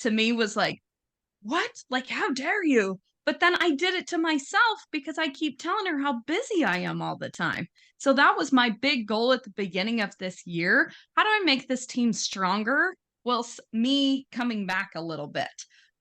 to me was like, what? Like, how dare you? But then I did it to myself because I keep telling her how busy I am all the time. So that was my big goal at the beginning of this year. How do I make this team stronger? Well, me coming back a little bit.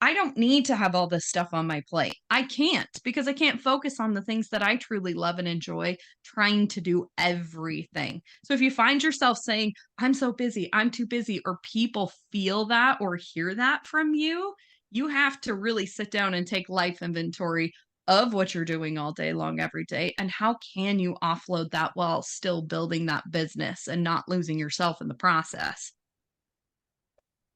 I don't need to have all this stuff on my plate. I can't, because I can't focus on the things that I truly love and enjoy, trying to do everything. So if you find yourself saying, I'm so busy, I'm too busy, or people feel that or hear that from you, you have to really sit down and take life inventory of what you're doing all day long, every day. And how can you offload that while still building that business and not losing yourself in the process?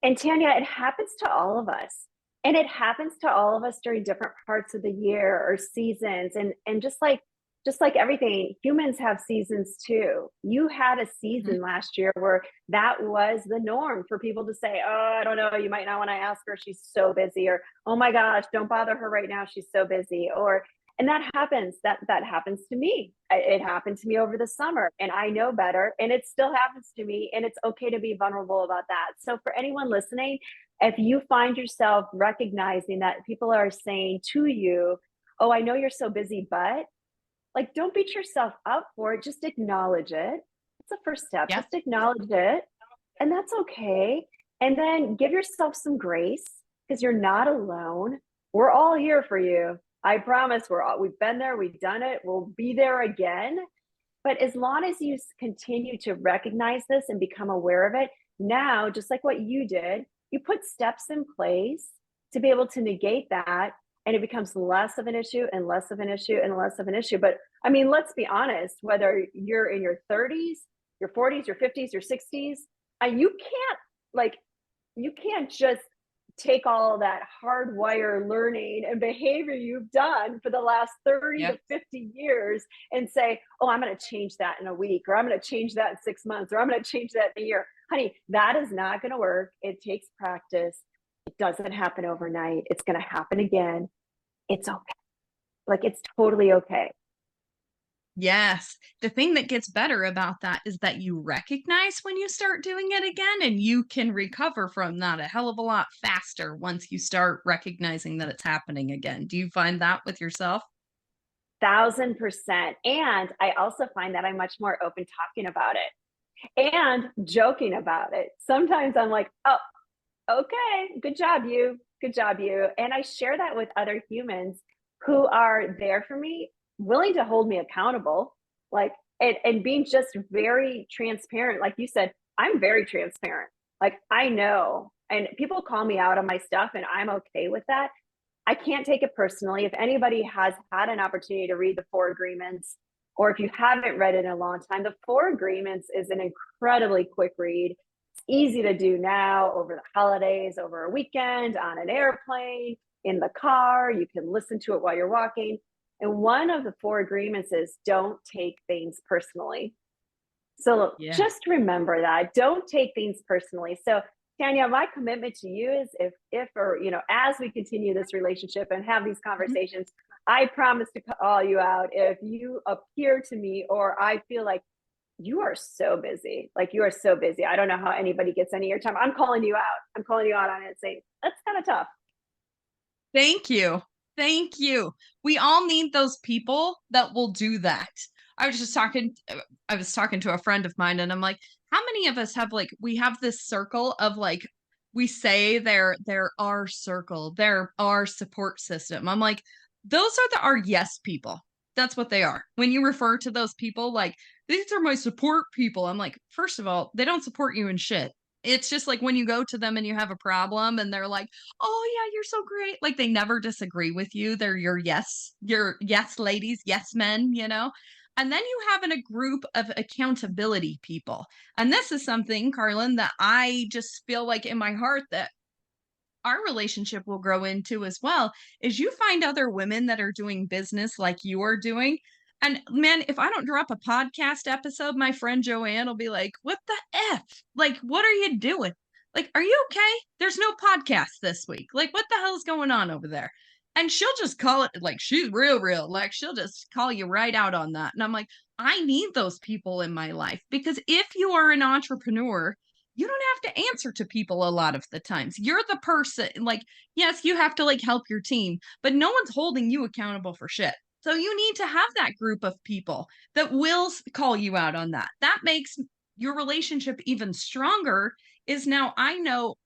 And Tanya, it happens to all of us. And it happens to all of us during different parts of the year or seasons. And just like everything, humans have seasons too. You had a season last year where that was the norm for people to say, oh, I don't know, you might not want to ask her, she's so busy, or oh my gosh, don't bother her right now, she's so busy. And that happens. That happens to me. It happened to me over the summer, and I know better, and it still happens to me, and it's okay to be vulnerable about that. So for anyone listening, if you find yourself recognizing that people are saying to you, oh, I know you're so busy, but like, don't beat yourself up for it. Just acknowledge it. It's the first step. Yeah. Just acknowledge it. And that's okay. And then give yourself some grace because you're not alone. We're all here for you. I promise we've been there. We've done it. We'll be there again. But as long as you continue to recognize this and become aware of it, now, just like what you did, you put steps in place to be able to negate that, and it becomes less of an issue and less of an issue and less of an issue. But I mean, let's be honest, whether you're in your 30s, your 40s, your 50s, your 60s, you can't just take all that hardwire learning and behavior you've done for the last 30 to 50 years and say, oh, I'm going to change that in a week, or I'm going to change that in 6 months, or I'm going to change that in a year. Honey, that is not going to work. It takes practice. It doesn't happen overnight. It's going to happen again. It's okay. Like, it's totally okay. Yes. The thing that gets better about that is that you recognize when you start doing it again, and you can recover from that a hell of a lot faster once you start recognizing that it's happening again. Do you find that with yourself? 1000%. And I also find that I'm much more open talking about it and joking about it. Sometimes I'm like, oh, okay, good job, you. Good job, you. And I share that with other humans who are there for me, willing to hold me accountable, like, and being just very transparent. Like you said, I'm very transparent. Like, I know, and people call me out on my stuff, and I'm okay with that. I can't take it personally. If anybody has had an opportunity to read the Four Agreements, or if you haven't read it in a long time, the Four Agreements is an incredibly quick read. It's easy to do now over the holidays, over a weekend, on an airplane, in the car. You can listen to it while you're walking. And one of the Four Agreements is don't take things personally. So Yeah. just remember that. Don't take things personally. So Tanya, my commitment to you is if or as we continue this relationship and have these Mhm. conversations, I promise to call you out if you appear to me or I feel like you are so busy. Like, you are so busy. I don't know how anybody gets any of your time. I'm calling you out. I'm calling you out on it and saying that's kind of tough. Thank you. Thank you. We all need those people that will do that. I was talking to a friend of mine and I'm like, how many of us have like we have this circle of like we say they're our circle, they're our support system. I'm like, those are our yes people. That's what they are. When you refer to those people like these are my support people, I'm like, first of all, they don't support you in shit. It's just like when you go to them and you have a problem and they're like, oh yeah, you're so great. Like they never disagree with you. They're your yes ladies, yes men. And then you have in a group of accountability people. And this is something, Carlyn, that I just feel like in my heart that our relationship will grow into as well is you find other women that are doing business like you are doing. And man, if I don't drop a podcast episode, my friend Joanne will be like, what the F? Like, what are you doing? Like, are you okay? There's no podcast this week. Like, what the hell's going on over there? And she'll just call it like she's real. Like, she'll just call you right out on that. And I'm like, I need those people in my life because if you are an entrepreneur, you don't have to answer to people a lot of the times. You're the person, like, yes, you have to like help your team, but no one's holding you accountable for shit. So you need to have that group of people that will call you out on that. That makes your relationship even stronger. Is now I know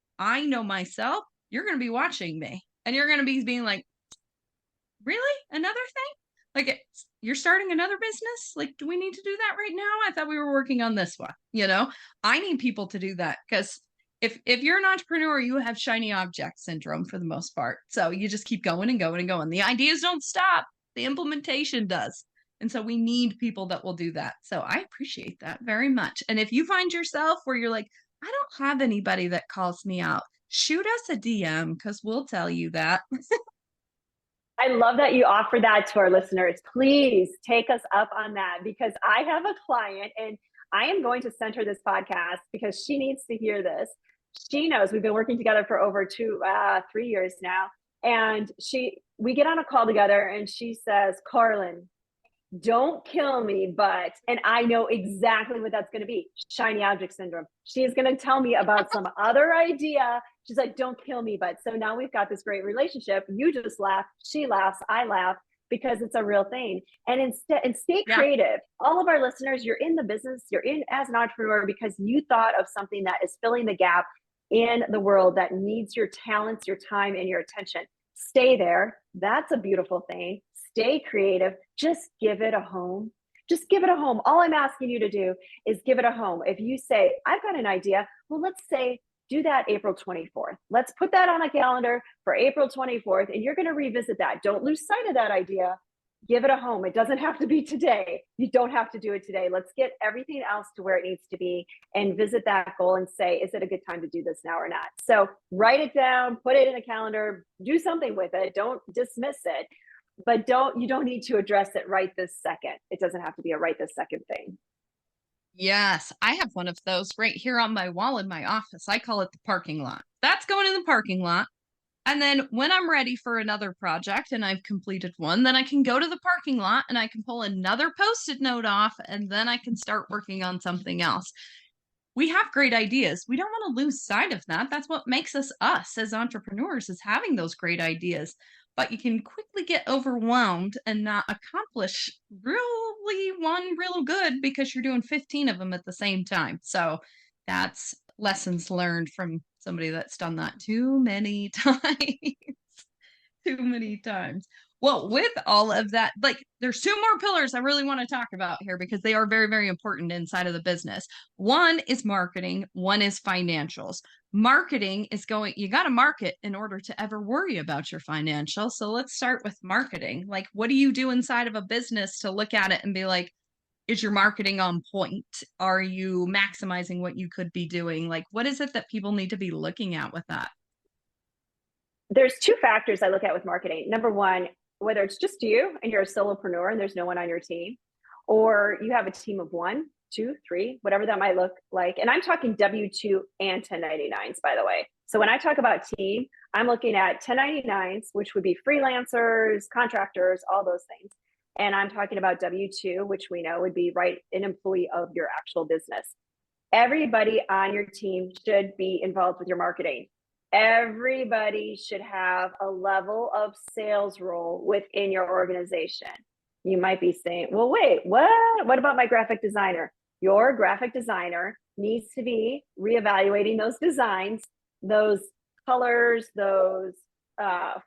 myself, you're going to be watching me and you're going to be being like, really? Another thing? Like you're starting another business? Like, do we need to do that right now? I thought we were working on this one. I need people to do that because if you're an entrepreneur, you have shiny object syndrome for the most part. So you just keep going and going and going. The ideas don't stop. The implementation does. And so we need people that will do that. So I appreciate that very much. And if you find yourself where you're like, I don't have anybody that calls me out, shoot us a DM because we'll tell you that. I love that you offer that to our listeners. Please take us up on that because I have a client and I am going to send her this podcast because she needs to hear this. She knows we've been working together for over 3 years now. And we get on a call together and she says, Carlyn, don't kill me, but, and I know exactly what that's going to be. Shiny object syndrome. She's going to tell me about some other idea. She's like, don't kill me, but. So now we've got this great relationship. You just laugh. She laughs. I laugh because it's a real thing. And stay Yeah. creative. All of our listeners, you're in the business, you're in as an entrepreneur because you thought of something that is filling the gap in the world that needs your talents, your time, and your attention. Stay there. That's a beautiful thing. Stay creative. Just give it a home. Just give it a home. All I'm asking you to do is give it a home. If you say, I've got an idea, well, let's say do that April 24th. Let's put that on a calendar for April 24th, and you're going to revisit that. Don't lose sight of that idea. Give it a home. It doesn't have to be today. You don't have to do it today. Let's get everything else to where it needs to be and visit that goal and say, is it a good time to do this now or not? So write it down, put it in a calendar, do something with it. Don't dismiss it. But you don't need to address it right this second. It doesn't have to be a right this second thing. Yes, I have one of those right here on my wall in my office. I call it the parking lot. That's going in the parking lot. And then when I'm ready for another project and I've completed one, then I can go to the parking lot and I can pull another post-it note off and then I can start working on something else. We have great ideas. We don't want to lose sight of that. That's what makes us as entrepreneurs, is having those great ideas. But you can quickly get overwhelmed and not accomplish really one real good because you're doing 15 of them at the same time. So that's lessons learned from somebody that's done that too many times. Too many times. Well, with all of that, like there's two more pillars I really want to talk about here because they are very, very important inside of the business. One is marketing, one is financials. Marketing is you got to market in order to ever worry about your financials. So let's start with marketing. Like, what do you do inside of a business to look at it and be like, is your marketing on point? Are you maximizing what you could be doing? Like, what is it that people need to be looking at with that? There's two factors I look at with marketing. Number one, whether it's just you and you're a solopreneur and there's no one on your team, or you have a team of 1, 2, 3, whatever that might look like. And I'm talking W-2 and 1099s, by the way. So when I talk about team, I'm looking at 1099s, which would be freelancers, contractors, all those things. And I'm talking about W-2, which we know would be an employee of your actual business. Everybody on your team should be involved with your marketing. Everybody should have a level of sales role within your organization. You might be saying, well, wait, what about my graphic designer? Your graphic designer needs to be reevaluating those designs, those colors, those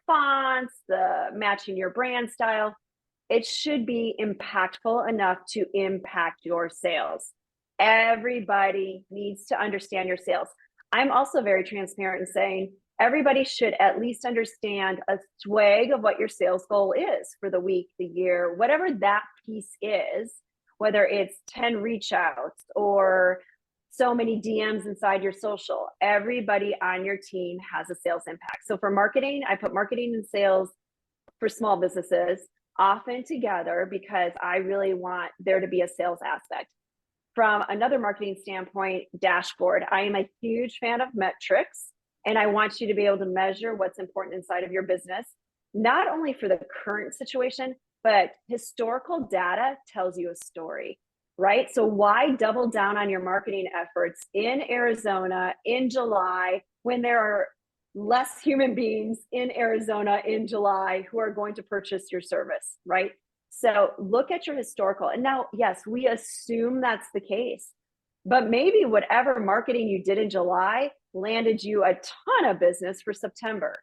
fonts, the matching your brand style. It should be impactful enough to impact your sales. Everybody needs to understand your sales. I'm also very transparent in saying everybody should at least understand a swag of what your sales goal is for the week, the year, whatever that piece is, whether it's 10 reach outs or so many DMs inside your social. Everybody on your team has a sales impact. So for marketing, I put marketing and sales for small businesses often together because I really want there to be a sales aspect. From another marketing standpoint, dashboard. I am a huge fan of metrics, and I want you to be able to measure what's important inside of your business, not only for the current situation, but historical data tells you a story, right? So why double down on your marketing efforts in Arizona in July when there are less human beings in Arizona in July who are going to purchase your service, right? So look at your historical. And now, yes, we assume that's the case, but maybe whatever marketing you did in July landed you a ton of business for September.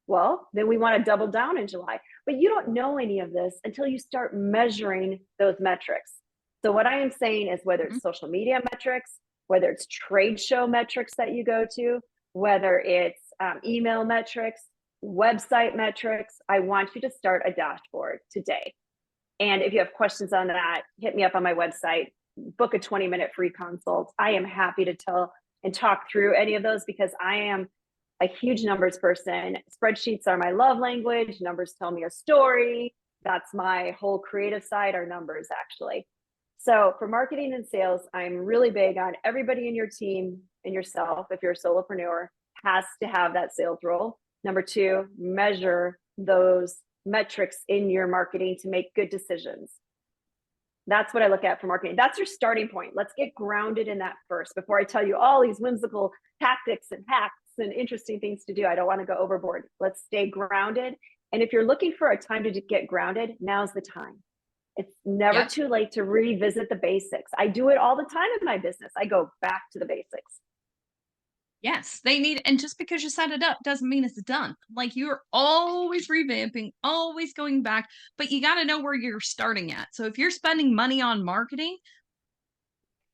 Well, then we want to double down in July, but you don't know any of this until you start measuring those metrics. So what I am saying is whether it's social media metrics, whether it's trade show metrics that you go to, whether it's email metrics, website metrics, I want you to start a dashboard today. And if you have questions on that, hit me up on my website, book a 20-minute free consult. I am happy to tell and talk through any of those because I am a huge numbers person. Spreadsheets are my love language. Numbers tell me a story. That's my whole creative side, are numbers actually. So for marketing and sales, I'm really big on everybody in your team and yourself, if you're a solopreneur, has to have that sales role. Number 2, measure those metrics in your marketing to make good decisions. That's what I look at for marketing. That's your starting point. Let's get grounded in that first before I tell you all these whimsical tactics and hacks and interesting things to do. I don't want to go overboard. Let's stay grounded. And if you're looking for a time to get grounded, now's the time. It's never too late to revisit the basics. I do it all the time in my business. I go back to the basics. Yes, they need, and just because you set it up doesn't mean it's done. Like, you're always revamping, always going back, but you got to know where you're starting at. So if you're spending money on marketing,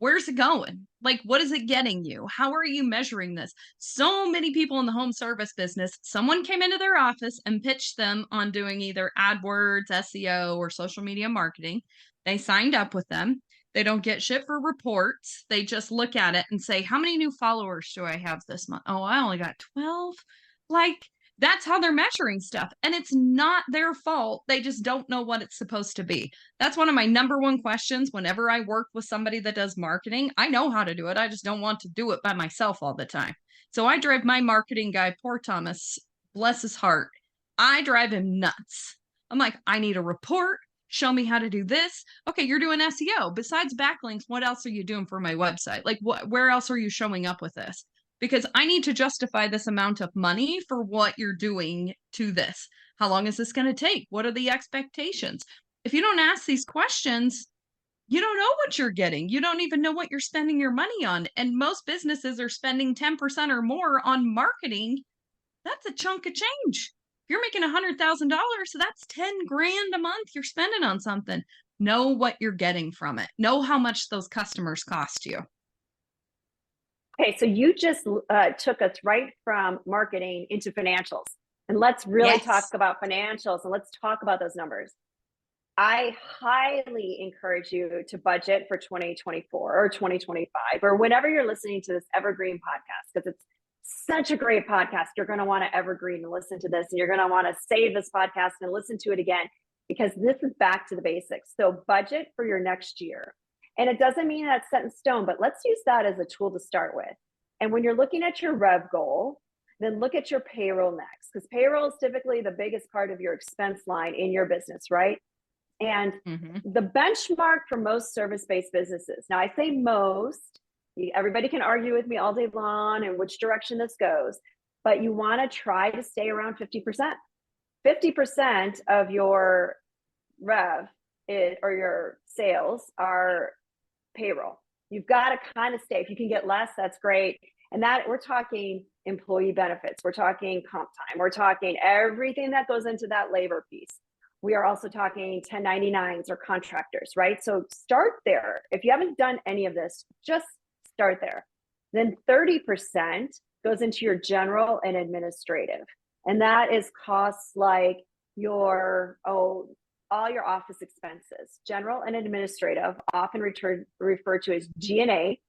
where's it going? Like, what is it getting you? How are you measuring this? So many people in the home service business, someone came into their office and pitched them on doing either AdWords, SEO, or social media marketing. They signed up with them. They don't get shit for reports. They just look at it and say, how many new followers do I have this month? Oh, I only got 12. Like, that's how they're measuring stuff. And it's not their fault. They just don't know what it's supposed to be. That's one of my number one questions whenever I work with somebody that does marketing. I know how to do it. I just don't want to do it by myself all the time. So I drive my marketing guy, poor Thomas, bless his heart, I drive him nuts. I'm like, I need a report. Show me how to do this. Okay, you're doing SEO. Besides backlinks, what else are you doing for my website? Like, where else are you showing up with this? Because I need to justify this amount of money for what you're doing to this. How long is this going to take? What are the expectations? If you don't ask these questions, you don't know what you're getting. You don't even know what you're spending your money on. And most businesses are spending 10% or more on marketing. That's a chunk of change. If you're making $100,000, so that's 10 grand a month you're spending on something. Know what you're getting from it. Know how much those customers cost you. Okay, so you just took us right from marketing into financials. And let's really talk about financials and let's talk about those numbers. I highly encourage you to budget for 2024 or 2025 or whenever you're listening to this evergreen podcast, because it's such a great podcast. You're going to want to evergreen and listen to this, and you're going to want to save this podcast and listen to it again, because this is back to the basics. So budget for your next year. And it doesn't mean that's set in stone, but let's use that as a tool to start with. And when you're looking at your rev goal, then look at your payroll next, because payroll is typically the biggest part of your expense line in your business, right? And the benchmark for most service-based businesses, now I say most, everybody can argue with me all day long and which direction this goes, but you want to try to stay around 50%. 50% of your rev or your sales are payroll. You've got to kind of stay. If you can get less, that's great. And that we're talking employee benefits, we're talking comp time, we're talking everything that goes into that labor piece. We are also talking 1099s or contractors, right? So start there. If you haven't done any of this, just start there. Then 30% goes into your general and administrative. And that is costs like your, all your office expenses. General and administrative, often referred to as G&A,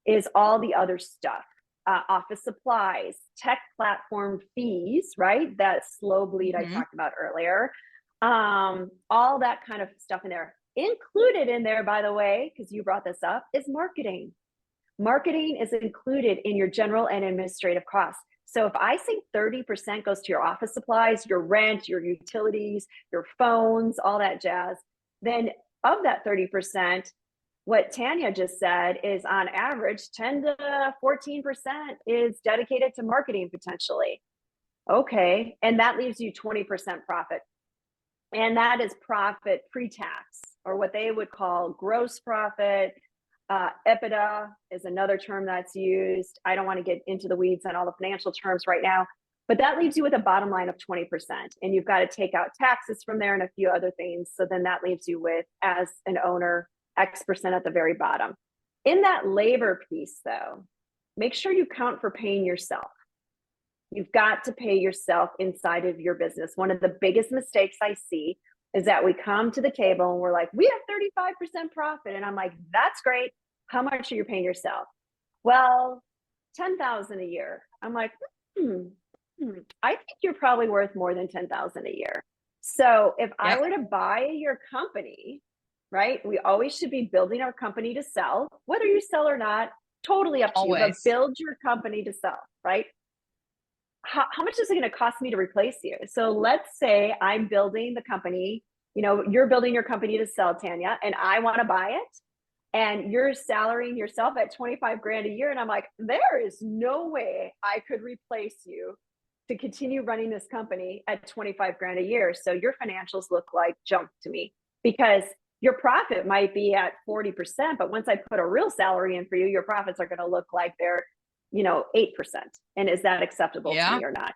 is all the other stuff. Office supplies, tech platform fees, right? That slow bleed I talked about earlier. All that kind of stuff in there. Included in there, by the way, because you brought this up, is marketing. Marketing is included in your general and administrative costs. So if I say 30% goes to your office supplies, your rent, your utilities, your phones, all that jazz, then of that 30%, what Tanya just said is on average 10 to 14% is dedicated to marketing potentially. Okay, and that leaves you 20% profit. And that is profit pre-tax, or what they would call gross profit. EBITDA is another term that's used. I don't want to get into the weeds on all the financial terms right now, but that leaves you with a bottom line of 20%. And you've got to take out taxes from there and a few other things. So then that leaves you with, as an owner, X% at the very bottom. In that labor piece, though, make sure you count for paying yourself. You've got to pay yourself inside of your business. One of the biggest mistakes I see is that we come to the table and we're like, we have 35% profit. And I'm like, that's great. How much are you paying yourself? Well, $10,000 a year. I'm like, I think you're probably worth more than $10,000 a year. So if I were to buy your company, right? We always should be building our company to sell, whether you sell or not, totally up to you, but build your company to sell, right? How much is it going to cost me to replace you? So let's say I'm building the company, you're building your company to sell, Tanya, and I want to buy it. And you're salarying yourself at 25 grand a year. And I'm like, there is no way I could replace you to continue running this company at 25 grand a year. So your financials look like junk to me, because your profit might be at 40%, but once I put a real salary in for you, your profits are going to look like they're 8%. And is that acceptable to me or not?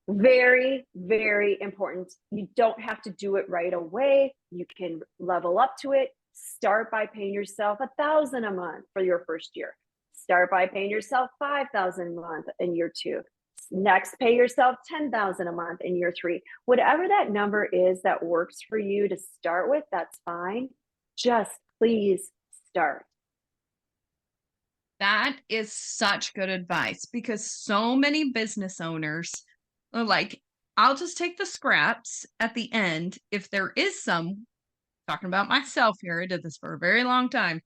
Very, very important. You don't have to do it right away. You can level up to it. Start by paying yourself $1,000 a month for your first year. Start by paying yourself $5,000 a month in year 2. Next, pay yourself $10,000 a month in year 3. Whatever that number is that works for you to start with, that's fine. Just please start. That is such good advice, because so many business owners are like, I'll just take the scraps at the end. If there is some, talking about myself here, I did this for a very long time.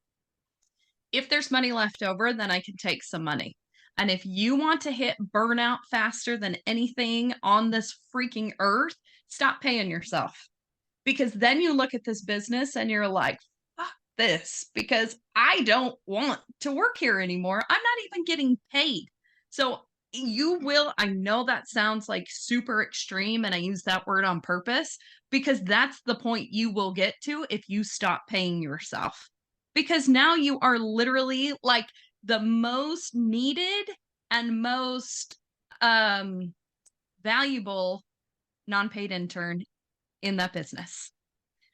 If there's money left over, then I can take some money. And if you want to hit burnout faster than anything on this freaking earth, stop paying yourself. Because then you look at this business and you're like, fuck this, because I don't want to work here anymore. I'm not even getting paid. So you will, I know that sounds like super extreme, and I use that word on purpose because that's the point you will get to if you stop paying yourself. Because now you are literally like the most needed and most valuable non-paid intern in that business.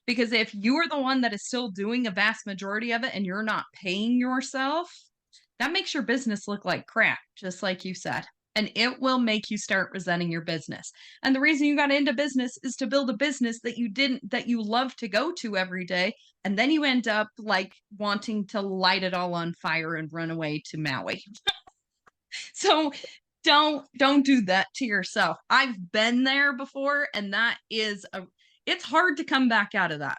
Because if you're the one that is still doing a vast majority of it and you're not paying yourself, that makes your business look like crap, just like you said. And it will make you start resenting your business. And the reason you got into business is to build a business that you love to go to every day. And then you end up like wanting to light it all on fire and run away to Maui. So don't do that to yourself. I've been there before, and it's hard to come back out of that.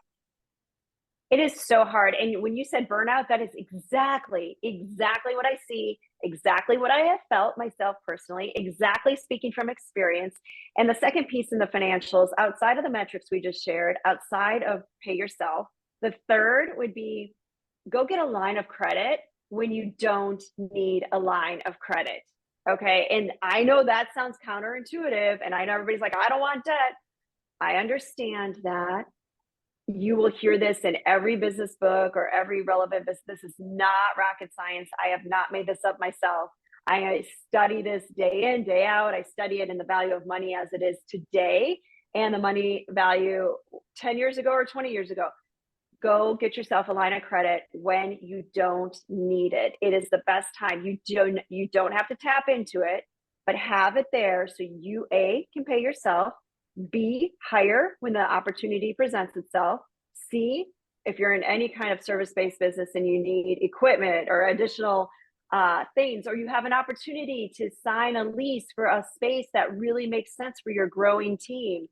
It is so hard. And when you said burnout, that is exactly what I see, exactly what I have felt myself personally, exactly speaking from experience. And the second piece in the financials, outside of the metrics we just shared, outside of pay yourself, the third would be go get a line of credit when you don't need a line of credit. Okay. And I know that sounds counterintuitive. And I know everybody's like, I don't want debt. I understand that. You will hear this in every business book or every relevant business. This is not rocket science. I have not made this up myself. I study this day in, day out. I study it in the value of money as it is today and the money value 10 years ago or 20 years ago. Go get yourself a line of credit when you don't need it. It is the best time. You don't have to tap into it, but have it there so you A, can pay yourself, B, hire when the opportunity presents itself, C, if you're in any kind of service-based business and you need equipment or additional things, or you have an opportunity to sign a lease for a space that really makes sense for your growing team,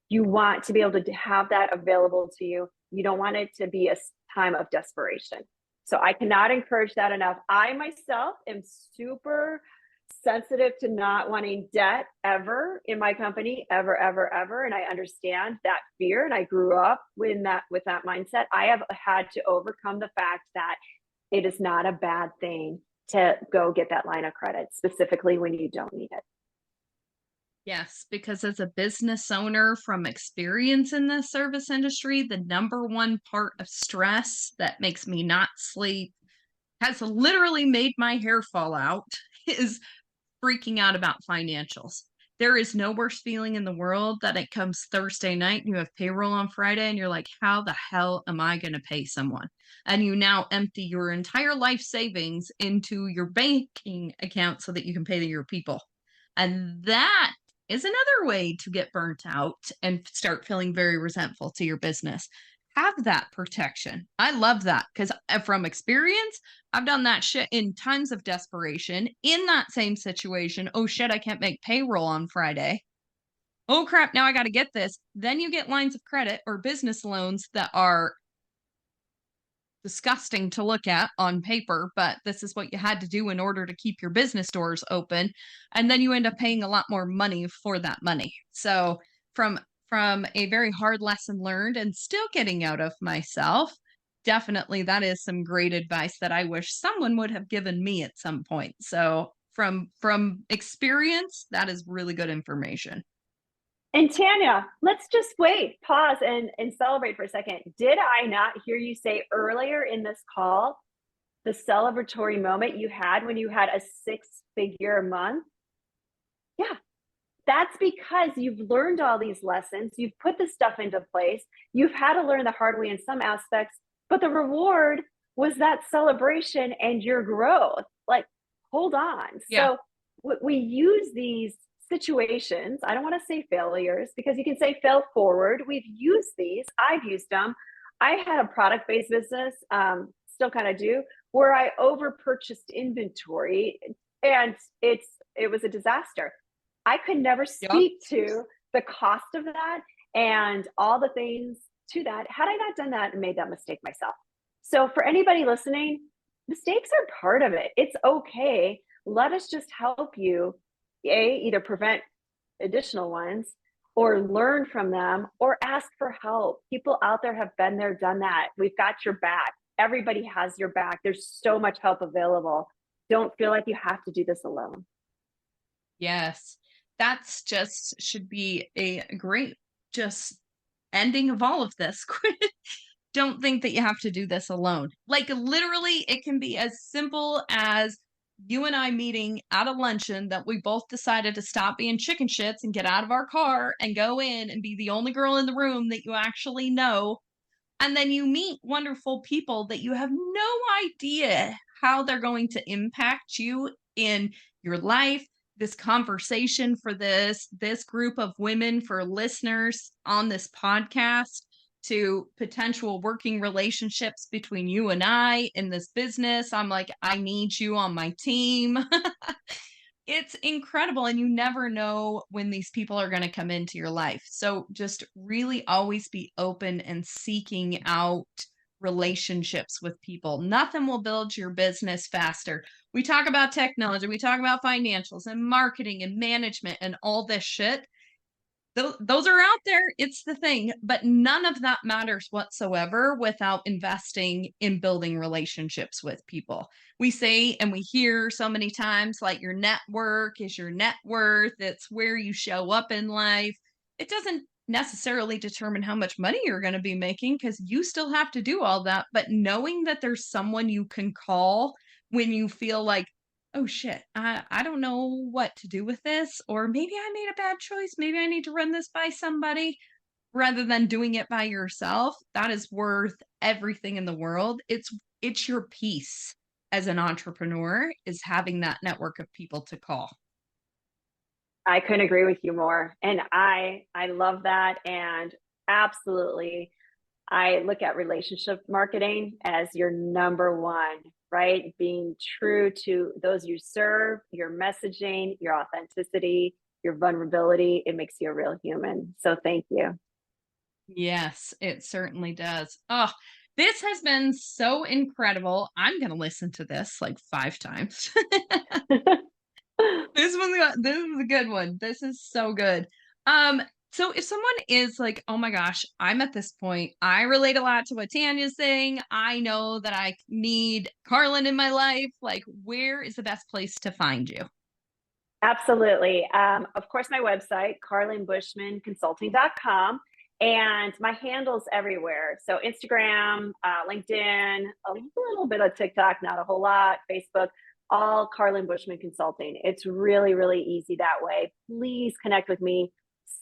you want to be able to have that available to you. You don't want it to be a time of desperation. So I cannot encourage that enough. I myself am super sensitive to not wanting debt ever in my company, ever. And I understand that fear. And I grew up with that mindset. I have had to overcome the fact that it is not a bad thing to go get that line of credit, specifically when you don't need it. Yes, because as a business owner from experience in the service industry, the number one part of stress that makes me not sleep, has literally made my hair fall out, is freaking out about financials. There is no worse feeling in the world that it comes Thursday night and you have payroll on Friday and you're like, how the hell am I going to pay someone? And you now empty your entire life savings into your banking account so that you can pay your people. And that is another way to get burnt out and start feeling very resentful to your business. Have that protection. I love that because from experience, I've done that shit in times of desperation in that same situation. Oh shit, I can't make payroll on Friday. Oh crap, now I got to get this. Then you get lines of credit or business loans that are disgusting to look at on paper, but this is what you had to do in order to keep your business doors open. And then you end up paying a lot more money for that money. So from a very hard lesson learned and still getting out of myself, definitely that is some great advice that I wish someone would have given me at some point. So from experience, that is really good information. And Tanya, let's just pause and celebrate for a second. Did I not hear you say earlier in this call the celebratory moment you had when you had a 6-figure month? Yeah, that's because you've learned all these lessons. You've put this stuff into place. You've had to learn the hard way in some aspects, but the reward was that celebration and your growth. Like, hold on. Yeah. So we use these situations. I don't want to say failures because you can say fail forward. We've used these. I've used them. I had a product-based business, still kind of do, where I over purchased inventory and it was a disaster. I could never speak to the cost of that and all the things to that had I not done that and made that mistake myself. So for anybody listening, mistakes are part of it. It's okay. let us just help you, either prevent additional ones or learn from them or ask for help. People out there have been there, done that. We've got your back. Everybody has your back. There's so much help available. Don't feel like you have to do this alone. Yes, that's just should be a great just ending of all of this. Don't think that you have to do this alone. Like literally, it can be as simple as you and I meeting at a luncheon that we both decided to stop being chicken shits and get out of our car and go in and be the only girl in the room that you actually know. And then you meet wonderful people that you have no idea how they're going to impact you in your life. This conversation for this group of women, for listeners on this podcast, to potential working relationships between you and I in this business. I'm like, I need you on my team. It's incredible. And you never know when these people are going to come into your life. So just really always be open and seeking out relationships with people. Nothing will build your business faster. We talk about technology, we talk about financials and marketing and management and all this shit. Those are out there. It's the thing, but none of that matters whatsoever without investing in building relationships with people. We say and we hear so many times, like, your network is your net worth. It's where you show up in life. It doesn't necessarily determine how much money you're going to be making, because you still have to do all that. But knowing that there's someone you can call when you feel like, oh shit, I don't know what to do with this, or maybe I made a bad choice, maybe I need to run this by somebody, rather than doing it by yourself, that is worth everything in the world. It's your peace as an entrepreneur, is having that network of people to call. I couldn't agree with you more. And I love that. And absolutely, I look at relationship marketing as your number one, right? Being true to those you serve, your messaging, your authenticity, your vulnerability. It makes you a real human. So thank you. Yes, it certainly does. Oh, this has been so incredible. I'm going to listen to this like 5 times. This is a good one. This is so good. So if someone is like, oh my gosh, I'm at this point, I relate a lot to what Tanya's saying. I know that I need Carlyn in my life. Like, where is the best place to find you? Absolutely. Of course, my website, carlynbushmanconsulting.com, and my handles everywhere. So Instagram, LinkedIn, a little bit of TikTok, not a whole lot, Facebook, all Carlyn Bushman Consulting. It's really, really easy that way. Please connect with me.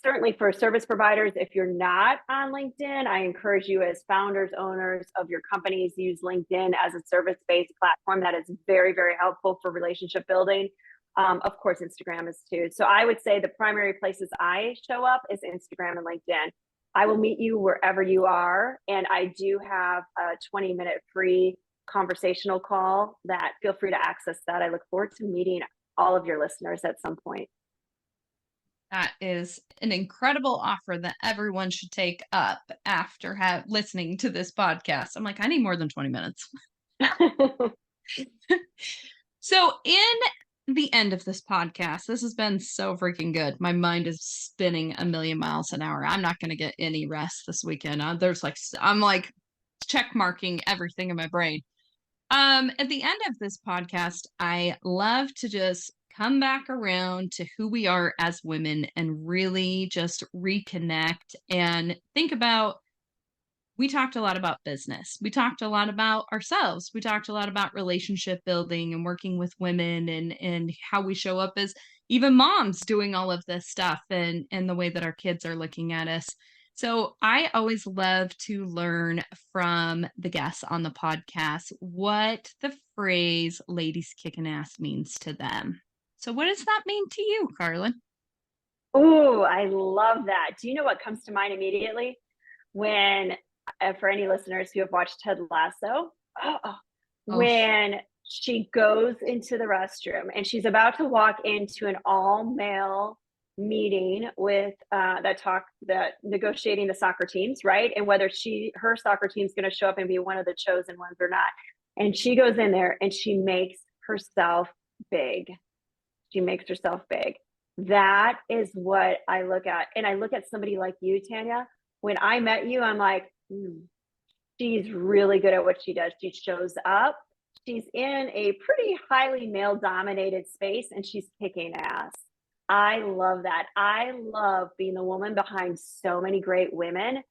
Certainly for service providers, if you're not on LinkedIn, I encourage you, as founders, owners of your companies, use LinkedIn as a service-based platform. That is very, very helpful for relationship building. Of course, Instagram is too. So I would say the primary places I show up is Instagram and LinkedIn. I will meet you wherever you are. And I do have a 20-minute free conversational call that feel free to access that. I look forward to meeting all of your listeners at some point. That is an incredible offer that everyone should take up after listening to this podcast. I'm like, I need more than 20 minutes. So in the end of this podcast, this has been so freaking good. My mind is spinning a million miles an hour. I'm not going to get any rest this weekend. I'm like check marking everything in my brain. At the end of this podcast, I love to just come back around to who we are as women and really just reconnect and think about, we talked a lot about business. We talked a lot about ourselves. We talked a lot about relationship building and working with women, and how we show up as even moms doing all of this stuff, and the way that our kids are looking at us. So I always love to learn from the guests on the podcast what the phrase "ladies kickin' ass" means to them. So what does that mean to you, Carlyn? Oh, I love that. Do you know what comes to mind immediately? When, for any listeners who have watched Ted Lasso, when she goes into the restroom and she's about to walk into an all-male meeting with that negotiating the soccer teams, right? And whether her soccer team's going to show up and be one of the chosen ones or not. And she goes in there and she makes herself big. She makes herself big. That is what I look at. And I look at somebody like you, Tanya. When I met you, I'm like, she's really good at what she does. She shows up. She's in a pretty highly male dominated space and she's kicking ass. I love that. I love being the woman behind so many great women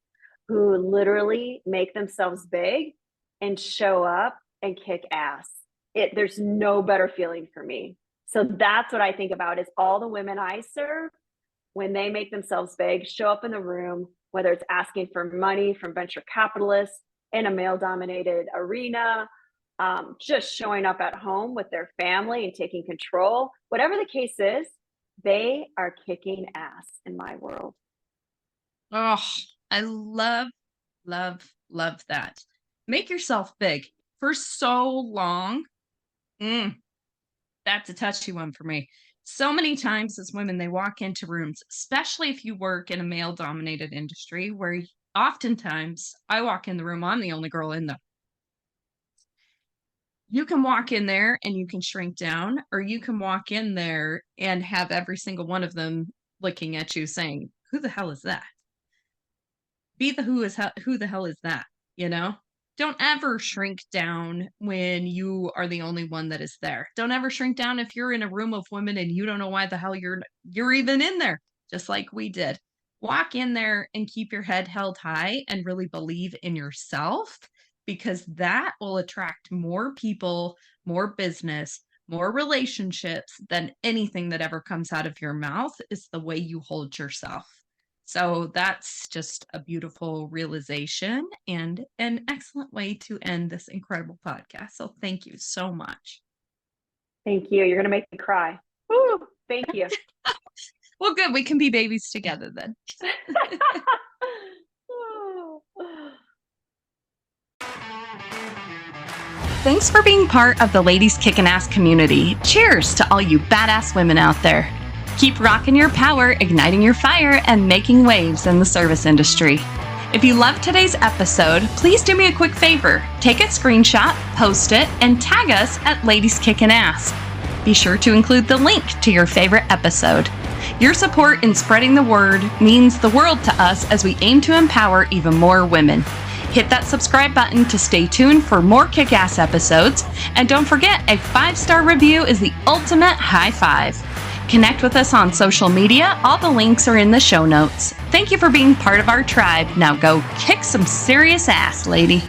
who literally make themselves big and show up and kick ass. There's no better feeling for me. So that's what I think about is all the women I serve, when they make themselves big, show up in the room, whether it's asking for money from venture capitalists in a male dominated arena, just showing up at home with their family and taking control, whatever the case is, they are kicking ass in my world. Oh, I love that. Make yourself big. For so long, that's a touchy one for me. So many times as women, they walk into rooms, especially if you work in a male-dominated industry, where oftentimes I walk in the room, I'm the only girl in there. You can walk in there and you can shrink down, or you can walk in there and have every single one of them looking at you saying, who the hell is that? Be the who the hell is that, you know? Don't ever shrink down when you are the only one that is there. Don't ever shrink down if you're in a room of women and you don't know why the hell you're even in there, just like we did. Walk in there and keep your head held high and really believe in yourself, because that will attract more people, more business, more relationships than anything that ever comes out of your mouth is the way you hold yourself. So that's just a beautiful realization and an excellent way to end this incredible podcast. So thank you so much. Thank you. You're going to make me cry. Woo, thank you. Well, good. We can be babies together then. Thanks for being part of the Ladies Kickin Ass community. Cheers to all you badass women out there. Keep rocking your power, igniting your fire, and making waves in the service industry. If you loved today's episode, please do me a quick favor. Take a screenshot, post it, and tag us at Ladies Kickin Ass. Be sure to include the link to your favorite episode. Your support in spreading the word means the world to us as we aim to empower even more women. Hit that subscribe button to stay tuned for more kick-ass episodes. And don't forget, a 5-star review is the ultimate high five. Connect with us on social media. All the links are in the show notes. Thank you for being part of our tribe. Now go kick some serious ass, lady.